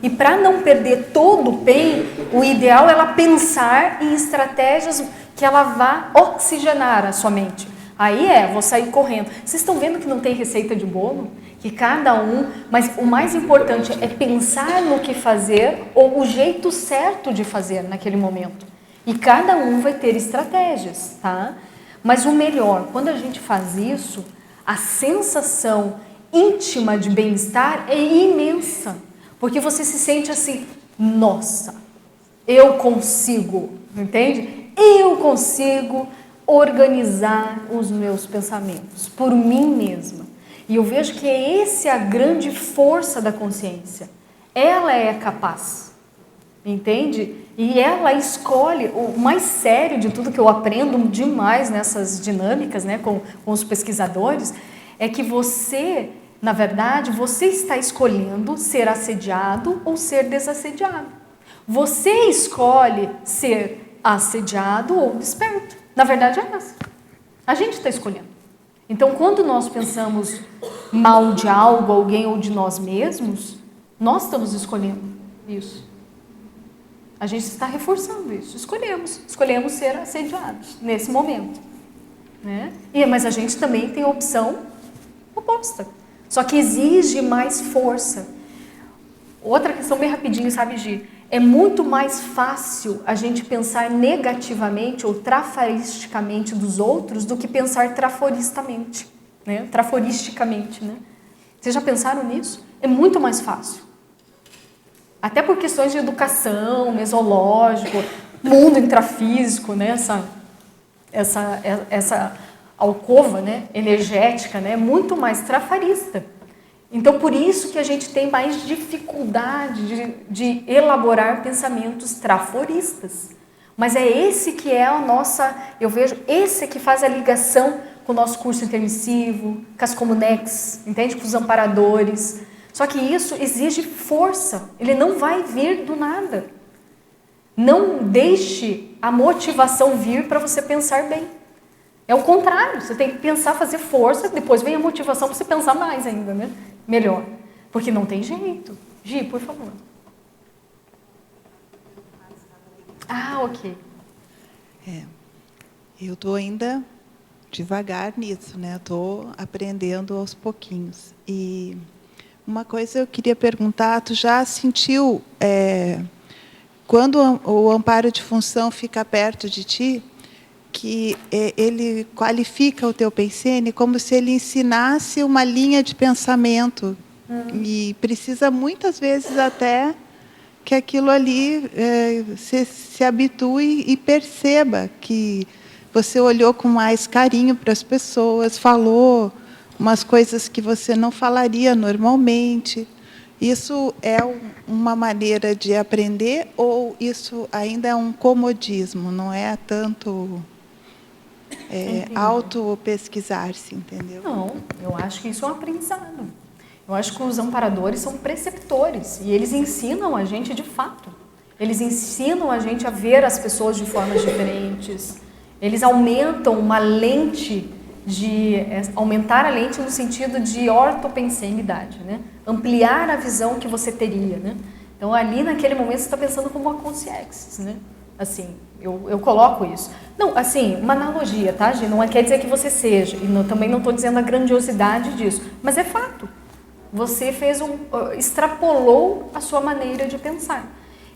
E para não perder todo o PEN, o ideal é ela pensar em estratégias que ela vá oxigenar a sua mente. Aí vou sair correndo. Vocês estão vendo que não tem receita de bolo? Que cada um... Mas o mais importante é pensar no que fazer ou o jeito certo de fazer naquele momento. E cada um vai ter estratégias, tá? Mas o melhor, quando a gente faz isso, a sensação íntima de bem-estar é imensa. Porque você se sente assim, nossa, eu consigo, entende? Eu consigo organizar os meus pensamentos por mim mesma. E eu vejo que essa é a grande força da consciência. Ela é capaz, entende? E ela escolhe, o mais sério de tudo que eu aprendo demais nessas dinâmicas, né, com os pesquisadores, é que você, na verdade, você está escolhendo ser assediado ou ser desassediado. Você escolhe ser assediado ou desperto. Na verdade é essa. A gente está escolhendo. Então, quando nós pensamos mal de algo, alguém ou de nós mesmos, nós estamos escolhendo isso. A gente está reforçando isso. Escolhemos ser assediados nesse momento, né? Mas a gente também tem a opção oposta. Só que exige mais força. Outra questão bem rapidinho, sabe, Gi? É muito mais fácil a gente pensar negativamente ou trafaristicamente dos outros do que pensar traforisticamente, né? Vocês já pensaram nisso? É muito mais fácil. Até por questões de educação, mesológico, mundo intrafísico, né? Essa alcova, né? Energética, né? Muito mais trafarista. Então, por isso que a gente tem mais dificuldade de elaborar pensamentos traforistas. Mas é esse que é a nossa, eu vejo, esse que faz a ligação com o nosso curso intermissivo, com as comunex, entende? Com os amparadores. Só que isso exige força, ele não vai vir do nada. Não deixe a motivação vir para você pensar bem. É o contrário, você tem que pensar, fazer força, depois vem a motivação para você pensar mais ainda, né? Melhor, porque não tem jeito. Gi, por favor. Ok. Eu estou ainda devagar nisso, né? Estou aprendendo aos pouquinhos. E uma coisa eu queria perguntar, tu já sentiu, quando o amparo de função fica perto de ti, que ele qualifica o teu pensene como se ele ensinasse uma linha de pensamento. E precisa muitas vezes até que aquilo ali se habitue e perceba que você olhou com mais carinho para as pessoas, falou umas coisas que você não falaria normalmente. Isso é uma maneira de aprender ou isso ainda é um comodismo, não é tanto auto-pesquisar-se, entendeu? Não, eu acho que isso é um aprendizado. Eu acho que os amparadores são preceptores e eles ensinam a gente de fato. Eles ensinam a gente a ver as pessoas de formas diferentes. Eles aumentam uma lente aumentar a lente no sentido de ortopensenidade, né? Ampliar a visão que você teria, né? Então, ali naquele momento, você está pensando como uma consciência, né? Assim, eu coloco isso. Não, assim, uma analogia, tá, Gi? Não quer dizer que você seja, e também não estou dizendo a grandiosidade disso, mas é fato. Você extrapolou a sua maneira de pensar.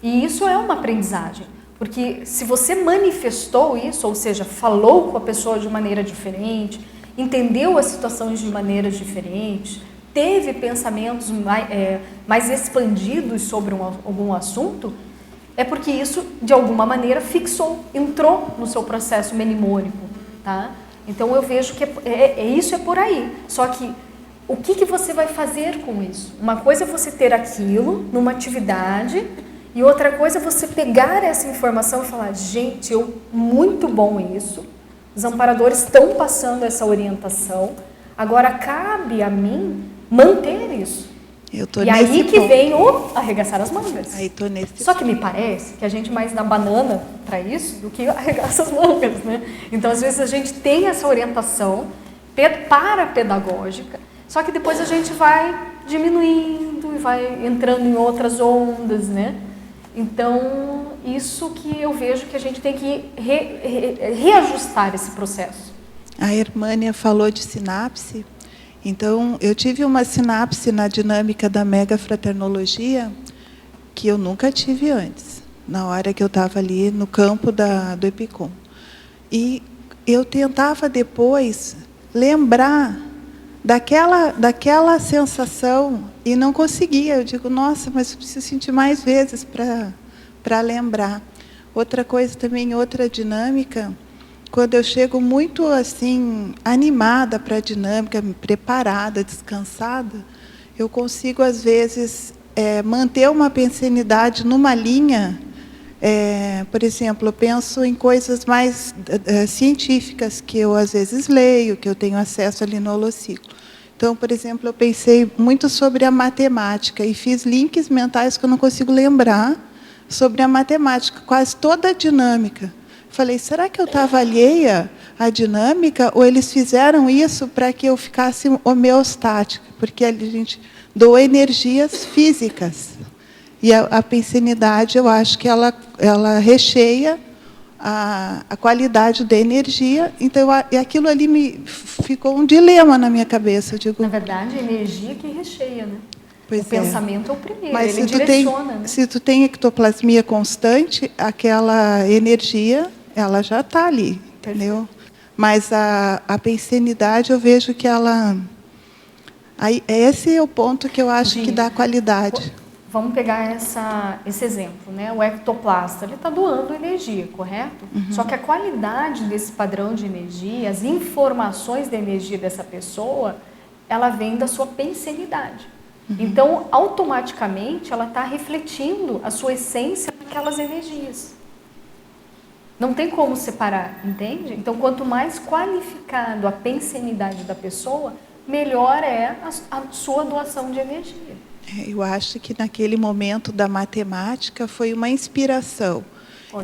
E isso é uma aprendizagem. Porque se você manifestou isso, ou seja, falou com a pessoa de maneira diferente, entendeu as situações de maneiras diferentes, teve pensamentos mais expandidos sobre algum assunto, é porque isso, de alguma maneira, fixou, entrou no seu processo menimônico. Tá? Então, eu vejo que isso é por aí. Só que o que você vai fazer com isso? Uma coisa é você ter aquilo numa atividade... E outra coisa é você pegar essa informação e falar, gente, muito bom isso, os amparadores estão passando essa orientação, agora cabe a mim manter isso. E aí que vem o arregaçar as mangas. Aí tô nesse Só que me parece que a gente mais dá banana para isso do que arregaça as mangas, né? Então, às vezes, a gente tem essa orientação parapedagógica, só que depois a gente vai diminuindo e vai entrando em outras ondas, né? Então, isso que eu vejo que a gente tem que reajustar esse processo. A Hermânia falou de sinapse. Então, eu tive uma sinapse na dinâmica da megafraternologia que eu nunca tive antes, na hora que eu estava ali no campo do Epicom. E eu tentava depois lembrar daquela sensação e não conseguia. Eu digo, nossa, mas eu preciso sentir mais vezes para lembrar. Outra coisa também, outra dinâmica, quando eu chego muito assim animada para a dinâmica, preparada, descansada, eu consigo às vezes manter uma pensenidade numa linha. Por exemplo, eu penso em coisas mais científicas que eu às vezes leio, que eu tenho acesso ali no holociclo. Então, por exemplo, eu pensei muito sobre a matemática e fiz links mentais que eu não consigo lembrar sobre a matemática, quase toda a dinâmica. Falei, será que eu estava alheia à dinâmica ou eles fizeram isso para que eu ficasse homeostática? Porque a gente doou energias físicas. E a pensenidade, eu acho que ela recheia a qualidade da energia. Então, e aquilo ali ficou um dilema na minha cabeça. Eu digo, na verdade, a energia que recheia, né? Pois o pensamento é o primeiro, mas ele direciona. Né? Se tu tem ectoplasmia constante, aquela energia, ela já está ali, entendeu? Mas a pensenidade, eu vejo que ela... Esse é o ponto que eu acho que dá qualidade. Vamos pegar esse exemplo, né? O ectoplasta, ele está doando energia, correto? Uhum. Só que a qualidade desse padrão de energia, as informações da energia dessa pessoa, ela vem da sua pensenidade. Uhum. Então, automaticamente, ela está refletindo a sua essência naquelas energias. Não tem como separar, entende? Então, quanto mais qualificado a pensenidade da pessoa, melhor é a sua doação de energia. Eu acho que naquele momento da matemática foi uma inspiração.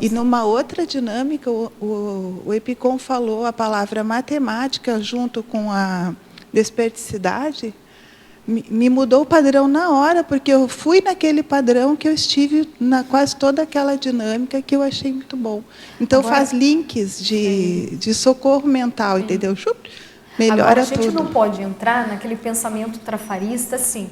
E numa outra dinâmica, o Epicom falou a palavra matemática junto com a desperticidade, me mudou o padrão na hora, porque eu fui naquele padrão que eu estive na quase toda aquela dinâmica que eu achei muito bom. Então, agora, faz links de socorro mental, entendeu? Melhora agora, a gente tudo. Não pode entrar naquele pensamento trafarista assim,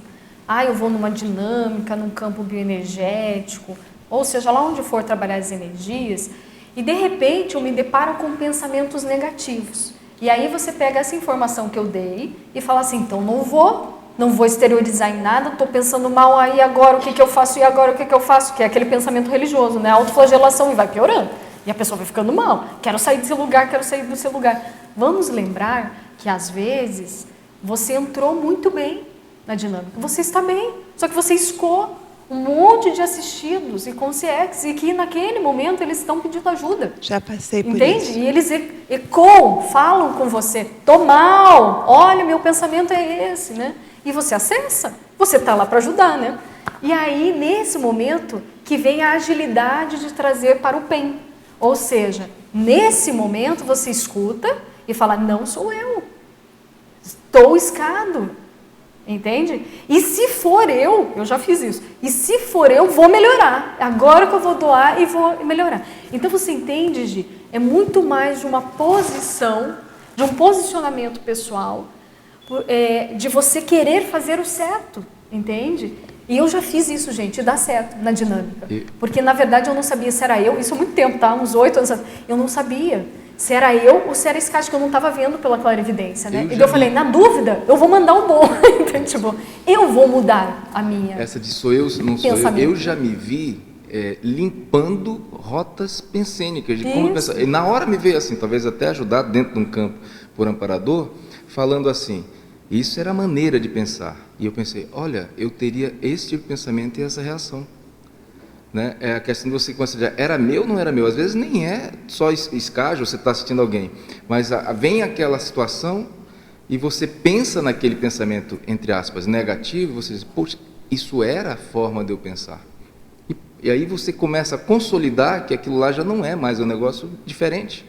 eu vou numa dinâmica, num campo bioenergético, ou seja, lá onde for trabalhar as energias, e de repente eu me deparo com pensamentos negativos. E aí você pega essa informação que eu dei e fala assim, então não vou exteriorizar em nada, estou pensando mal, aí agora o que eu faço, e agora o que eu faço? Que é aquele pensamento religioso, né? Autoflagelação, e vai piorando. E a pessoa vai ficando mal, quero sair desse lugar, quero sair desse lugar. Vamos lembrar que às vezes você entrou muito bem na dinâmica, você está bem, só que você escou um monte de assistidos e conscientes e que naquele momento eles estão pedindo ajuda. Já passei por Entende? isso. E eles ecoam, falam com você, tô mal, olha, meu pensamento é esse, né? E você acessa, você está lá para ajudar, né? E aí, nesse momento, que vem a agilidade de trazer para o PEN. Ou seja, nesse momento você escuta e fala, não sou eu, estou escado. Entende? E se for eu já fiz isso, e se for eu, vou melhorar. Agora que eu vou doar e vou melhorar. Então você entende, Gi? É muito mais de uma posição, de um posicionamento pessoal, de você querer fazer o certo, entende? E eu já fiz isso, gente, e dá certo na dinâmica. Porque na verdade eu não sabia se era eu, isso há muito tempo, tá? Uns 8 anos atrás, eu não sabia. Se era eu ou se era esse caso que eu não estava vendo pela clarividência, né? E eu falei, na dúvida, eu vou mandar o bom. Então, tipo, eu vou mudar a minha... Essa de sou eu, não sou eu já me vi limpando rotas pensênicas, de como pensar. E na hora me veio assim, talvez até ajudar dentro de um campo por amparador, falando assim, isso era a maneira de pensar. E eu pensei, olha, eu teria esse tipo de pensamento e essa reação. Né? É a questão de você considerar, era meu ou não era meu? Às vezes nem é só estágio, você está assistindo alguém, mas vem aquela situação e você pensa naquele pensamento, entre aspas, negativo, e você diz, poxa, isso era a forma de eu pensar. E aí você começa a consolidar que aquilo lá já não é mais um negócio diferente.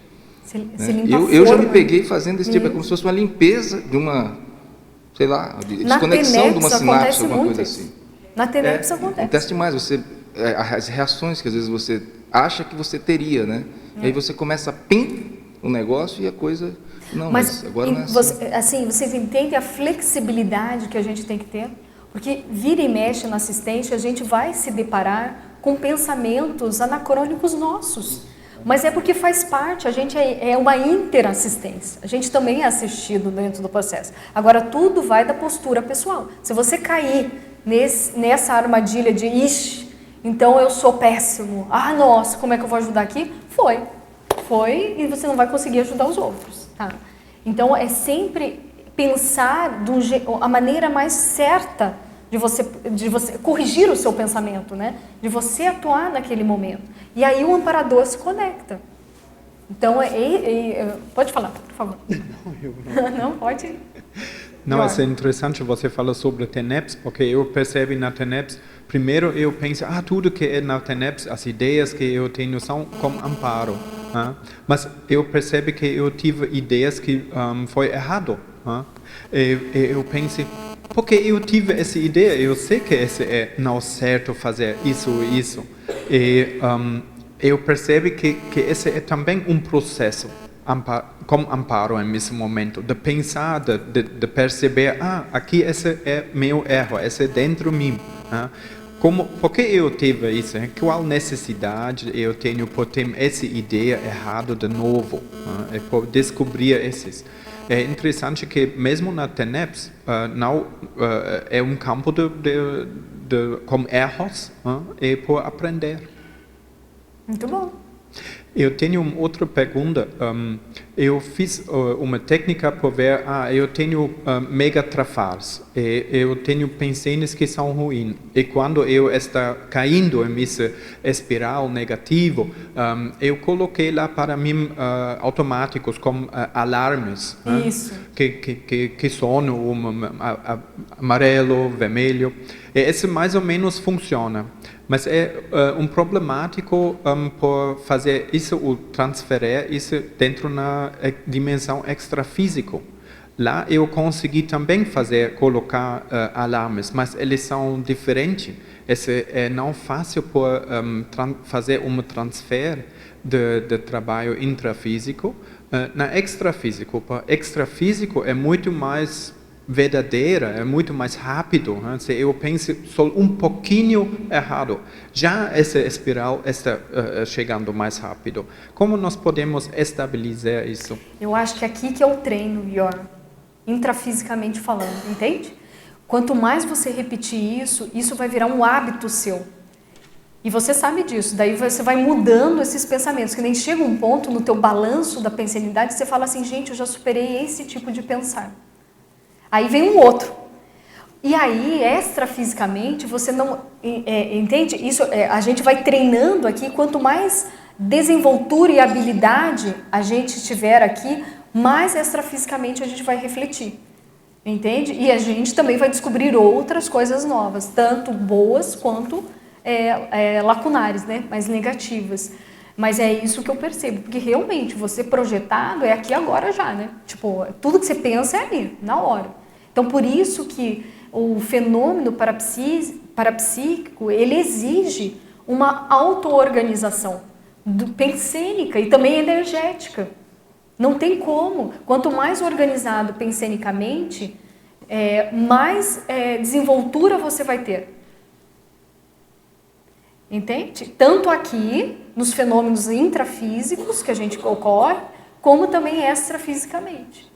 Eu já me peguei fazendo esse tipo, é como se fosse uma limpeza de uma, sei lá, desconexão de uma sinapse, alguma coisa assim. Na TENEPS acontece. Acontece demais, as reações que às vezes você acha que você teria, né? E aí você começa a o negócio e a coisa Não, mas agora não é assim. Vocês entendem a flexibilidade que a gente tem que ter? Porque vira e mexe na assistência, a gente vai se deparar com pensamentos anacrônicos nossos. Mas é porque faz parte, a gente é uma interassistência. A gente também é assistido dentro do processo. Agora, tudo vai da postura pessoal. Se você cair nessa armadilha de, ixi, então eu sou péssimo. Ah, nossa, como é que eu vou ajudar aqui? Foi, e você não vai conseguir ajudar os outros. Tá? Então, é sempre pensar a maneira mais certa de você corrigir o seu pensamento, né? De você atuar naquele momento. E aí o amparador se conecta. Então, pode falar, por favor. Não, pode. Não, é interessante você falar sobre TENEPS, porque eu percebo na TENEPS, primeiro eu penso, tudo que é na TENEPS, as ideias que eu tenho são como amparo. Mas eu percebo que eu tive ideias que foi errado. Eu pensei, porque eu tive essa ideia, eu sei que esse é não certo fazer isso e isso. E eu percebo que esse é também um processo como amparo nesse momento, de pensar, de perceber, aqui esse é meu erro, esse é dentro de mim. Por que eu tive isso? Qual necessidade eu tenho por ter essa ideia errada de novo? Por descobrir esses. É interessante que mesmo na TENEPS, é um campo com erros e por aprender. Muito bom. Eu tenho uma outra pergunta. Eu fiz uma técnica para ver, eu tenho megatrafars, eu tenho pensamentos que são ruins. E quando eu estou caindo em essa espiral negativa, eu coloquei lá para mim automáticos como alarmes. Isso. Que sonam amarelo, vermelho. E esse mais ou menos funciona. Mas é problemático por fazer isso, ou transferir isso dentro na dimensão extrafísica. Lá eu consegui também colocar alarmes, mas eles são diferentes. Esse é não fácil por fazer transfer de trabalho intrafísico. Na extrafísico, extrafísico é muito mais verdadeira, é muito mais rápido. Se eu penso só um pouquinho errado, já essa espiral está chegando mais rápido. Como nós podemos estabilizar isso? Eu acho que aqui que é o treino, Ior, intrafisicamente falando, entende? Quanto mais você repetir isso, isso vai virar um hábito seu. E você sabe disso, daí você vai mudando esses pensamentos, que nem chega um ponto no teu balanço da pensanidade, você fala assim, gente, eu já superei esse tipo de pensar. Aí vem um outro. E aí, extrafisicamente, você não... entende? Isso, a gente vai treinando aqui, quanto mais desenvoltura e habilidade a gente tiver aqui, mais extrafisicamente a gente vai refletir. Entende? E a gente também vai descobrir outras coisas novas, tanto boas quanto lacunares, né? Mais negativas. Mas é isso que eu percebo, porque realmente você projetado é aqui agora já, né? Tipo, tudo que você pensa é ali, na hora. Então, por isso que o fenômeno parapsíquico, ele exige uma auto-organização pensênica e também energética. Não tem como. Quanto mais organizado pensenicamente, mais desenvoltura você vai ter. Entende? Tanto aqui, nos fenômenos intrafísicos que a gente ocorre, como também extrafisicamente.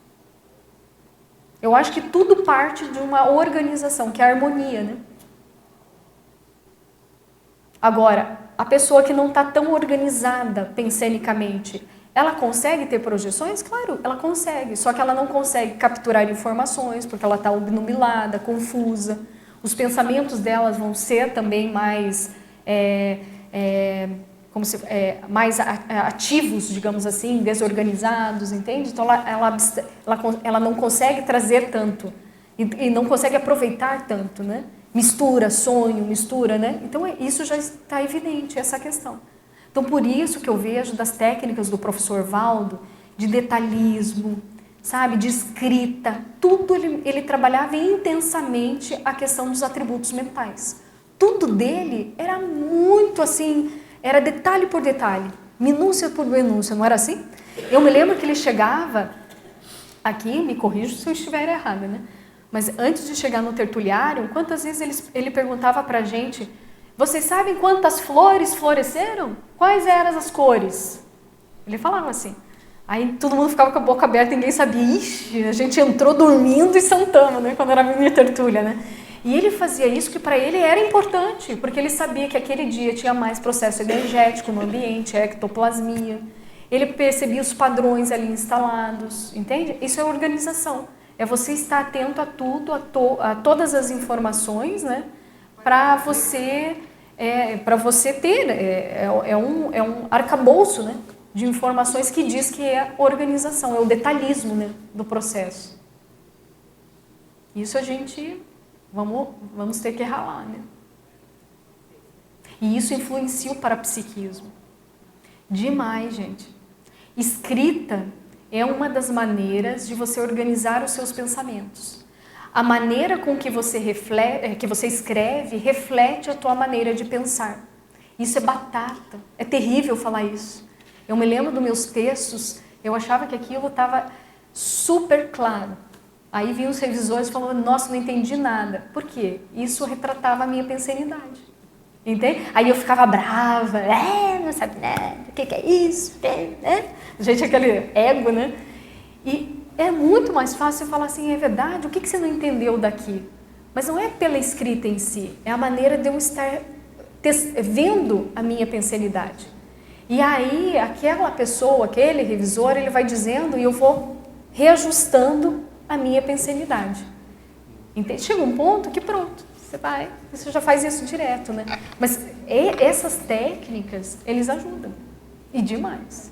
Eu acho que tudo parte de uma organização, que é a harmonia, né? Agora, a pessoa que não está tão organizada pensenicamente, ela consegue ter projeções? Claro, ela consegue, só que ela não consegue capturar informações, porque ela está obnubilada, confusa. Os pensamentos delas vão ser também mais... mais ativos, digamos assim, desorganizados, entende? Então ela não consegue trazer tanto e não consegue aproveitar tanto, né? Mistura sonho, né? Então isso já está evidente, essa questão. Então por isso que eu vejo das técnicas do professor Valdo, de detalhismo, sabe, de escrita, tudo ele trabalhava intensamente a questão dos atributos mentais. Tudo dele era muito assim... Era detalhe por detalhe, minúcia por minúcia, não era assim? Eu me lembro que ele chegava aqui, me corrijo se eu estiver errada, né? Mas antes de chegar no tertuliário, quantas vezes ele perguntava para a gente, vocês sabem quantas flores floresceram? Quais eram as cores? Ele falava assim. Aí todo mundo ficava com a boca aberta, ninguém sabia. Ixi, a gente entrou dormindo e sentamos, né? Quando era a minha tertúlia, né? E ele fazia isso que para ele era importante, porque ele sabia que aquele dia tinha mais processo energético no ambiente, ectoplasmia. Ele percebia os padrões ali instalados, entende? Isso é organização. É você estar atento a tudo, a todas as informações, né? Para você ter, é um arcabouço, né? De informações que diz que é organização, é o detalhismo, né? Do processo. Isso a gente, vamos ter que ralar, né? E isso influencia o parapsiquismo. Demais, gente. Escrita é uma das maneiras de você organizar os seus pensamentos. A maneira com que você escreve reflete a tua maneira de pensar. Isso é batata. É terrível falar isso. Eu me lembro dos meus textos, eu achava que aquilo estava super claro. Aí vinham os revisores falando, nossa, não entendi nada. Por quê? Isso retratava a minha pensenidade. Entende? Aí eu ficava brava, não sabe nada, o que é isso? Gente, aquele ego, né? E é muito mais fácil você falar assim, é verdade, o que você não entendeu daqui? Mas não é pela escrita em si, é a maneira de eu estar vendo a minha pensenidade. E aí, aquela pessoa, aquele revisor, ele vai dizendo e eu vou reajustando a minha pensenidade. Entende? Chega um ponto que pronto, você já faz isso direto, né? Mas essas técnicas, eles ajudam. E demais.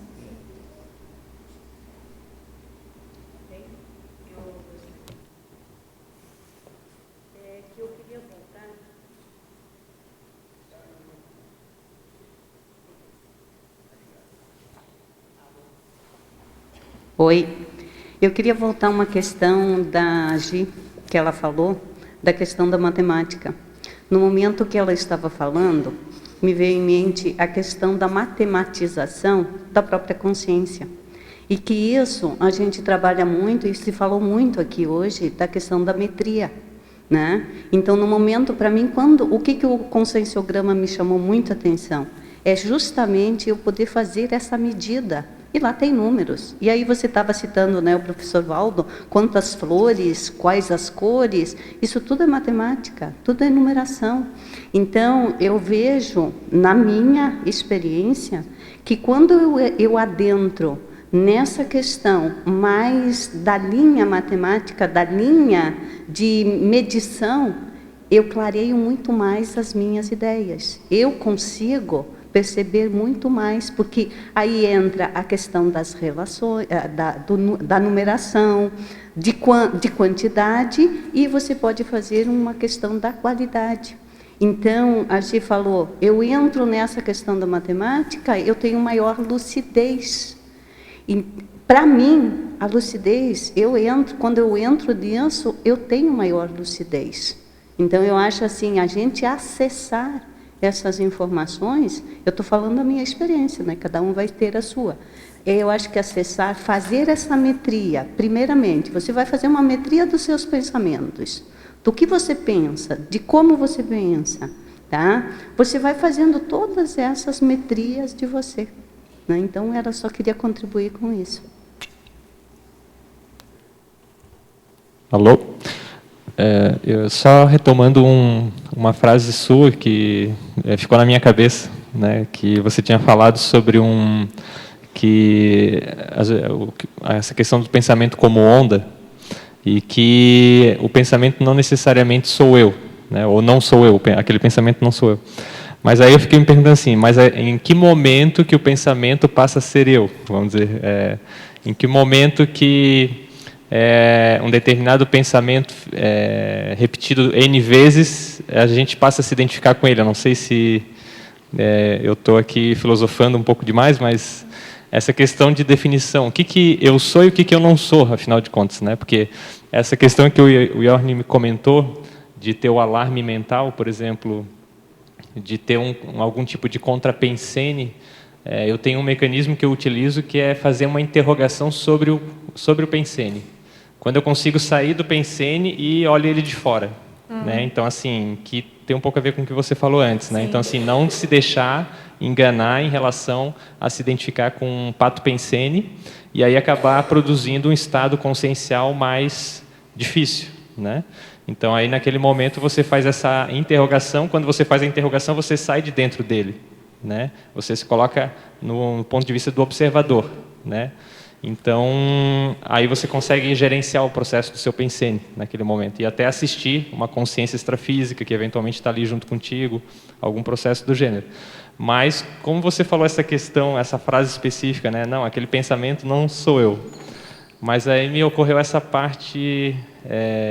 Oi, eu queria voltar a uma questão da Gi, que ela falou, da questão da matemática. No momento que ela estava falando, me veio em mente a questão da matematização da própria consciência. E que isso a gente trabalha muito, e se falou muito aqui hoje, da questão da metria. Né? Então, no momento, para mim, o que o conscienciograma me chamou muita atenção? É justamente eu poder fazer essa medida. E lá tem números. E aí você estava citando, né, o professor Valdo, quantas flores, quais as cores, isso tudo é matemática, tudo é numeração. Então, eu vejo, na minha experiência, que quando eu adentro nessa questão mais da linha matemática, da linha de medição, eu clareio muito mais as minhas ideias. Eu consigo perceber muito mais, porque aí entra a questão das relações, da numeração, de quantidade, e você pode fazer uma questão da qualidade. Então, a Gi falou, eu entro nessa questão da matemática, eu tenho maior lucidez. Para mim, a lucidez, quando eu entro nisso, eu tenho maior lucidez. Então, eu acho assim, a gente acessar essas informações, eu estou falando da minha experiência, né? Cada um vai ter a sua. Eu acho que acessar, fazer essa metria, primeiramente, você vai fazer uma metria dos seus pensamentos, do que você pensa, de como você pensa, tá? Você vai fazendo todas essas metrias de você. Né? Então, ela só queria contribuir com isso. Alô? Eu só retomando uma frase sua que ficou na minha cabeça, né, que você tinha falado sobre essa questão do pensamento como onda, e que o pensamento não necessariamente sou eu, né, ou não sou eu, aquele pensamento não sou eu. Mas aí eu fiquei me perguntando assim, mas em que momento que o pensamento passa a ser eu? Vamos dizer, em que momento que um determinado pensamento repetido N vezes, a gente passa a se identificar com ele. Eu não sei se eu estou aqui filosofando um pouco demais, mas essa questão de definição, o que eu sou e o que eu não sou, afinal de contas, né? Porque essa questão que o Yorni me comentou, de ter o alarme mental, por exemplo, de ter algum tipo de contrapensene, eu tenho um mecanismo que eu utilizo que é fazer uma interrogação sobre o pensene. Quando eu consigo sair do pensene e olho ele de fora. Né? Então, assim, que tem um pouco a ver com o que você falou antes. Né? Então, assim, não se deixar enganar em relação a se identificar com um pato pensene e aí acabar produzindo um estado consciencial mais difícil. Né? Então, aí naquele momento você faz essa interrogação. Quando você faz a interrogação, você sai de dentro dele. Né? Você se coloca no ponto de vista do observador. Né? Então, aí você consegue gerenciar o processo do seu pensene naquele momento e até assistir uma consciência extrafísica que eventualmente está ali junto contigo, algum processo do gênero. Mas, como você falou essa questão, essa frase específica, né? Não, aquele pensamento não sou eu. Mas aí me ocorreu essa parte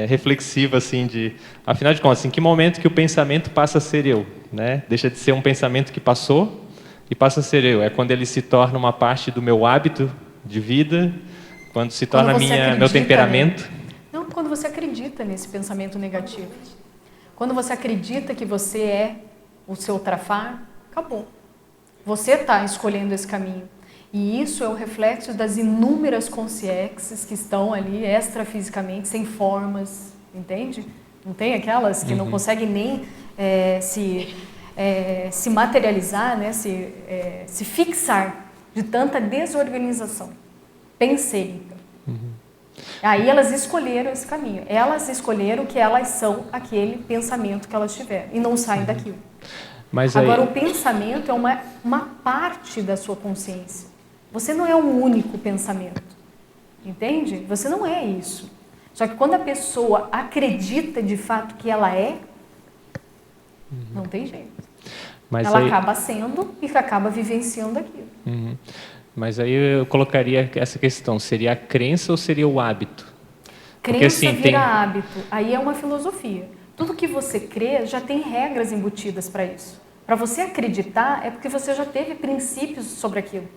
reflexiva, assim, de, afinal de contas, em que momento que o pensamento passa a ser eu? Né? Deixa de ser um pensamento que passou e passa a ser eu. É quando ele se torna uma parte do meu hábito de vida, quando se torna meu temperamento. Né? Não, quando você acredita nesse pensamento negativo. Quando você acredita que você é o seu trafar, acabou. Você está escolhendo esse caminho. E isso é o reflexo das inúmeras consciências que estão ali extrafisicamente, sem formas, entende? Não tem aquelas que não conseguem nem se materializar, né? se fixar de tanta desorganização pensênica. Aí elas escolheram esse caminho. Elas escolheram que elas são aquele pensamento que elas tiveram e não saem daquilo. Mas agora, aí... o pensamento é uma parte da sua consciência. Você não é um único pensamento. Entende? Você não é isso. Só que quando a pessoa acredita de fato que ela é, não tem jeito. Mas ela aí... acaba sendo e acaba vivenciando aquilo. Mas aí eu colocaria essa questão, seria a crença ou seria o hábito? Crença porque, assim, vira hábito, aí é uma filosofia. Tudo que você crê já tem regras embutidas para isso. Para você acreditar é porque você já teve princípios sobre aquilo.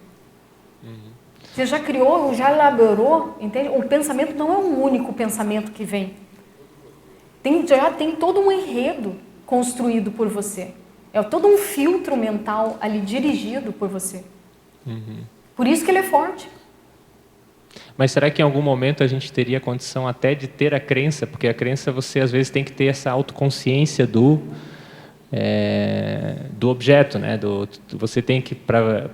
Você já criou, já elaborou, entende? O pensamento não é um único pensamento que vem. Já tem todo um enredo construído por você. É todo um filtro mental ali dirigido por você. Por isso que ele é forte. Mas será que em algum momento a gente teria condição até de ter a crença? Porque a crença você às vezes tem que ter essa autoconsciência do objeto, né? Você tem que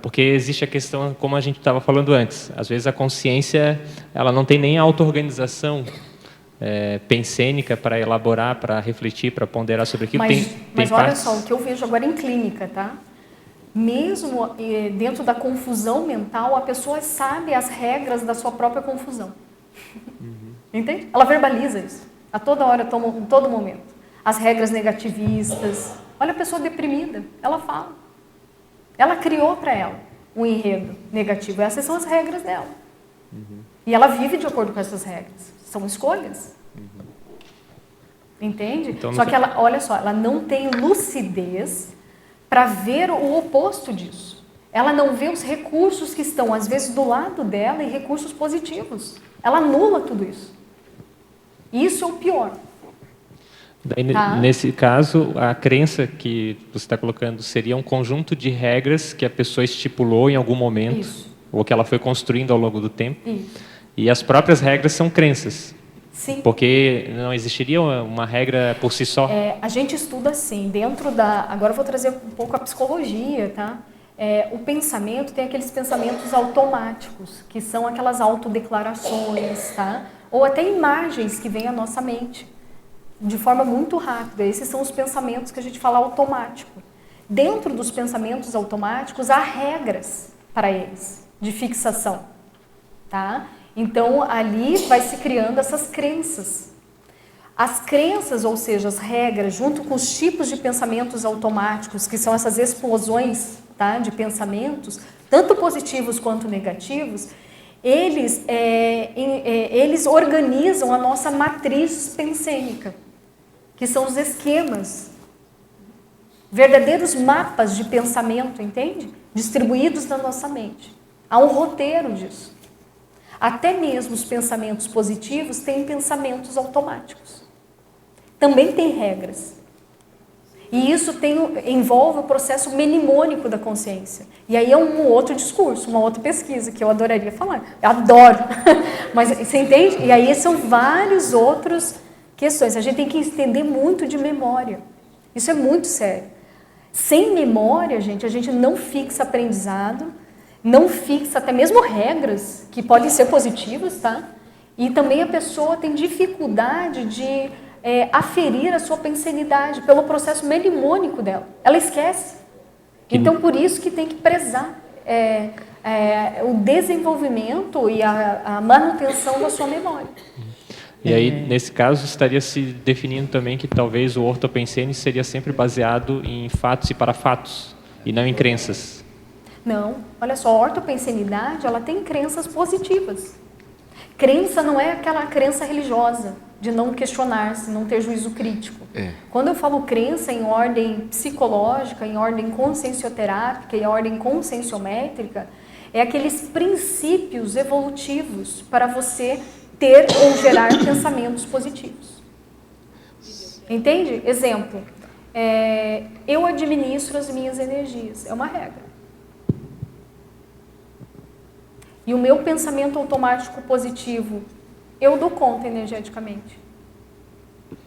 porque existe a questão, como a gente estava falando antes. Às vezes a consciência ela não tem nem a auto-organização pensênica para elaborar, para refletir, para ponderar sobre aquilo. Mas olha só, o que eu vejo agora em clínica, tá? Mesmo dentro da confusão mental, a pessoa sabe as regras da sua própria confusão. Entende? Ela verbaliza isso. A toda hora, em todo momento. As regras negativistas. Olha a pessoa deprimida. Ela fala. Ela criou para ela um enredo negativo. Essas são as regras dela. E ela vive de acordo com essas regras. São escolhas. Entende? Então, só que ela, olha só, ela não tem lucidez para ver o oposto disso. Ela não vê os recursos que estão, às vezes, do lado dela e recursos positivos. Ela anula tudo isso. Isso é o pior. Daí, nesse caso, a crença que você está colocando seria um conjunto de regras que a pessoa estipulou em algum momento, ou que ela foi construindo ao longo do tempo. E as próprias regras são crenças. Sim. Porque não existiria uma regra por si só? A gente estuda assim, dentro da... Agora eu vou trazer um pouco a psicologia, tá? O pensamento tem aqueles pensamentos automáticos, que são aquelas autodeclarações, tá? Ou até imagens que vêm à nossa mente, de forma muito rápida. Esses são os pensamentos que a gente fala automático. Dentro dos pensamentos automáticos, há regras para eles, de fixação, tá? Então, ali vai se criando essas crenças. As crenças, ou seja, as regras, junto com os tipos de pensamentos automáticos, que são essas explosões, tá, de pensamentos, tanto positivos quanto negativos, eles organizam a nossa matriz pensênica, que são os esquemas, verdadeiros mapas de pensamento, entende? Distribuídos na nossa mente. Há um roteiro disso. Até mesmo os pensamentos positivos têm pensamentos automáticos. Também tem regras. E isso envolve o processo mnemônico da consciência. E aí é um outro discurso, uma outra pesquisa que eu adoraria falar. Eu adoro. Mas você entende? E aí são várias outras questões. A gente tem que entender muito de memória. Isso é muito sério. Sem memória, gente, a gente não fixa aprendizado, não fixa até mesmo regras que podem ser positivas, tá? E também a pessoa tem dificuldade de aferir a sua pensenidade pelo processo mnemônico dela. Ela esquece. Então, por isso que tem que prezar o desenvolvimento e a manutenção da sua memória. E aí, nesse caso, estaria se definindo também que talvez o ortopensene seria sempre baseado em fatos e parafatos, e não em crenças. Não. Olha só, a ortopensenidade, ela tem crenças positivas. Crença não é aquela crença religiosa, de não questionar-se, não ter juízo crítico. Quando eu falo crença em ordem psicológica, em ordem consciencioterápica, em ordem conscienciométrica, é aqueles princípios evolutivos para você ter ou gerar pensamentos positivos. Entende? Exemplo, eu administro as minhas energias, é uma regra. E o meu pensamento automático positivo, eu dou conta energeticamente.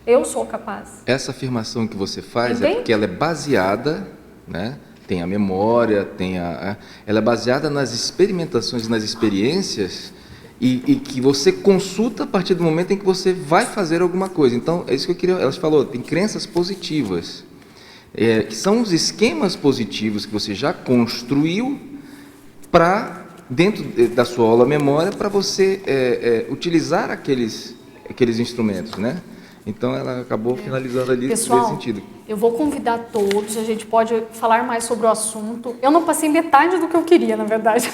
Eu sou capaz. Essa afirmação que você faz Entende? é porque ela é baseada, né? Tem a memória, ela é baseada nas experimentações, nas experiências, e que você consulta a partir do momento em que você vai fazer alguma coisa. Então, é isso que eu queria... Ela falou, tem crenças positivas, que são os esquemas positivos que você já construiu para... dentro da sua aula memória, para você utilizar aqueles instrumentos, né? Então, ela acabou finalizando ali nesse sentido. Eu vou convidar todos, a gente pode falar mais sobre o assunto. Eu não passei metade do que eu queria, na verdade.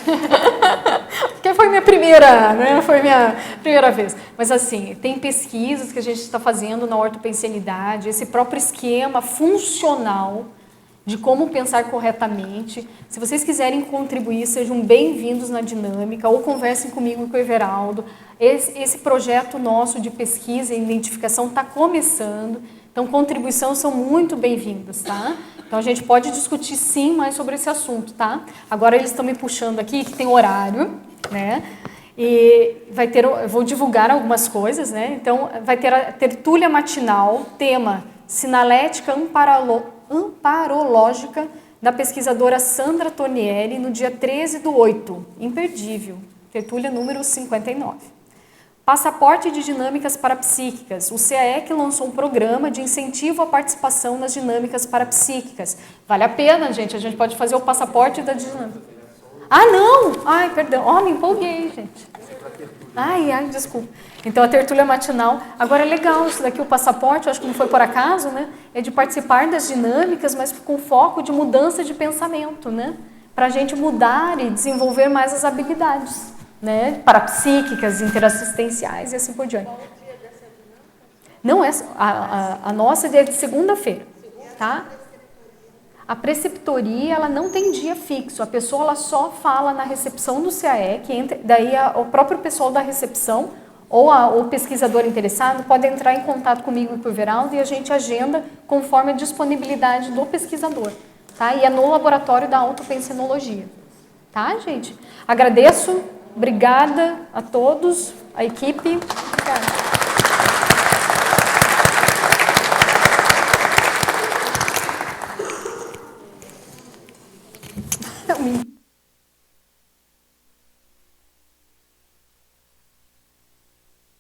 Porque foi minha primeira, né? Foi minha primeira vez. Mas assim, tem pesquisas que a gente está fazendo na ortopensenidade, esse próprio esquema funcional de como pensar corretamente. Se vocês quiserem contribuir, sejam bem-vindos na dinâmica, ou conversem comigo e com o Everaldo. Esse projeto nosso de pesquisa e identificação está começando, então contribuições são muito bem-vindas, tá? Então a gente pode discutir sim mais sobre esse assunto, tá? Agora eles estão me puxando aqui, que tem horário, né? E vai ter, eu vou divulgar algumas coisas, né? Então vai ter a tertúlia matinal, tema Sinalética Amparológica, da pesquisadora Sandra Tornielli, no dia 13/8, imperdível, tertúlia número 59. Passaporte de dinâmicas parapsíquicas. O CAEC lançou um programa de incentivo à participação nas dinâmicas parapsíquicas. Vale a pena, gente, a gente pode fazer o passaporte da dinâmica. Ah, não! Ai, perdão, me empolguei, gente. Ai, desculpa. Então, a tertúlia matinal. Agora, é legal isso daqui, o passaporte, eu acho que não foi por acaso, né? É de participar das dinâmicas, mas com foco de mudança de pensamento, né? Para a gente mudar e desenvolver mais as habilidades, né? Parapsíquicas, interassistenciais e assim por diante. Não, a nossa é de segunda-feira, tá? A preceptoria, ela não tem dia fixo, a pessoa ela só fala na recepção do CAEC, daí o próprio pessoal da recepção ou o pesquisador interessado pode entrar em contato comigo e com o Everaldo e a gente agenda conforme a disponibilidade do pesquisador, tá? E é no laboratório da autopensenologia, tá, gente? Agradeço, obrigada a todos, a equipe. Obrigada.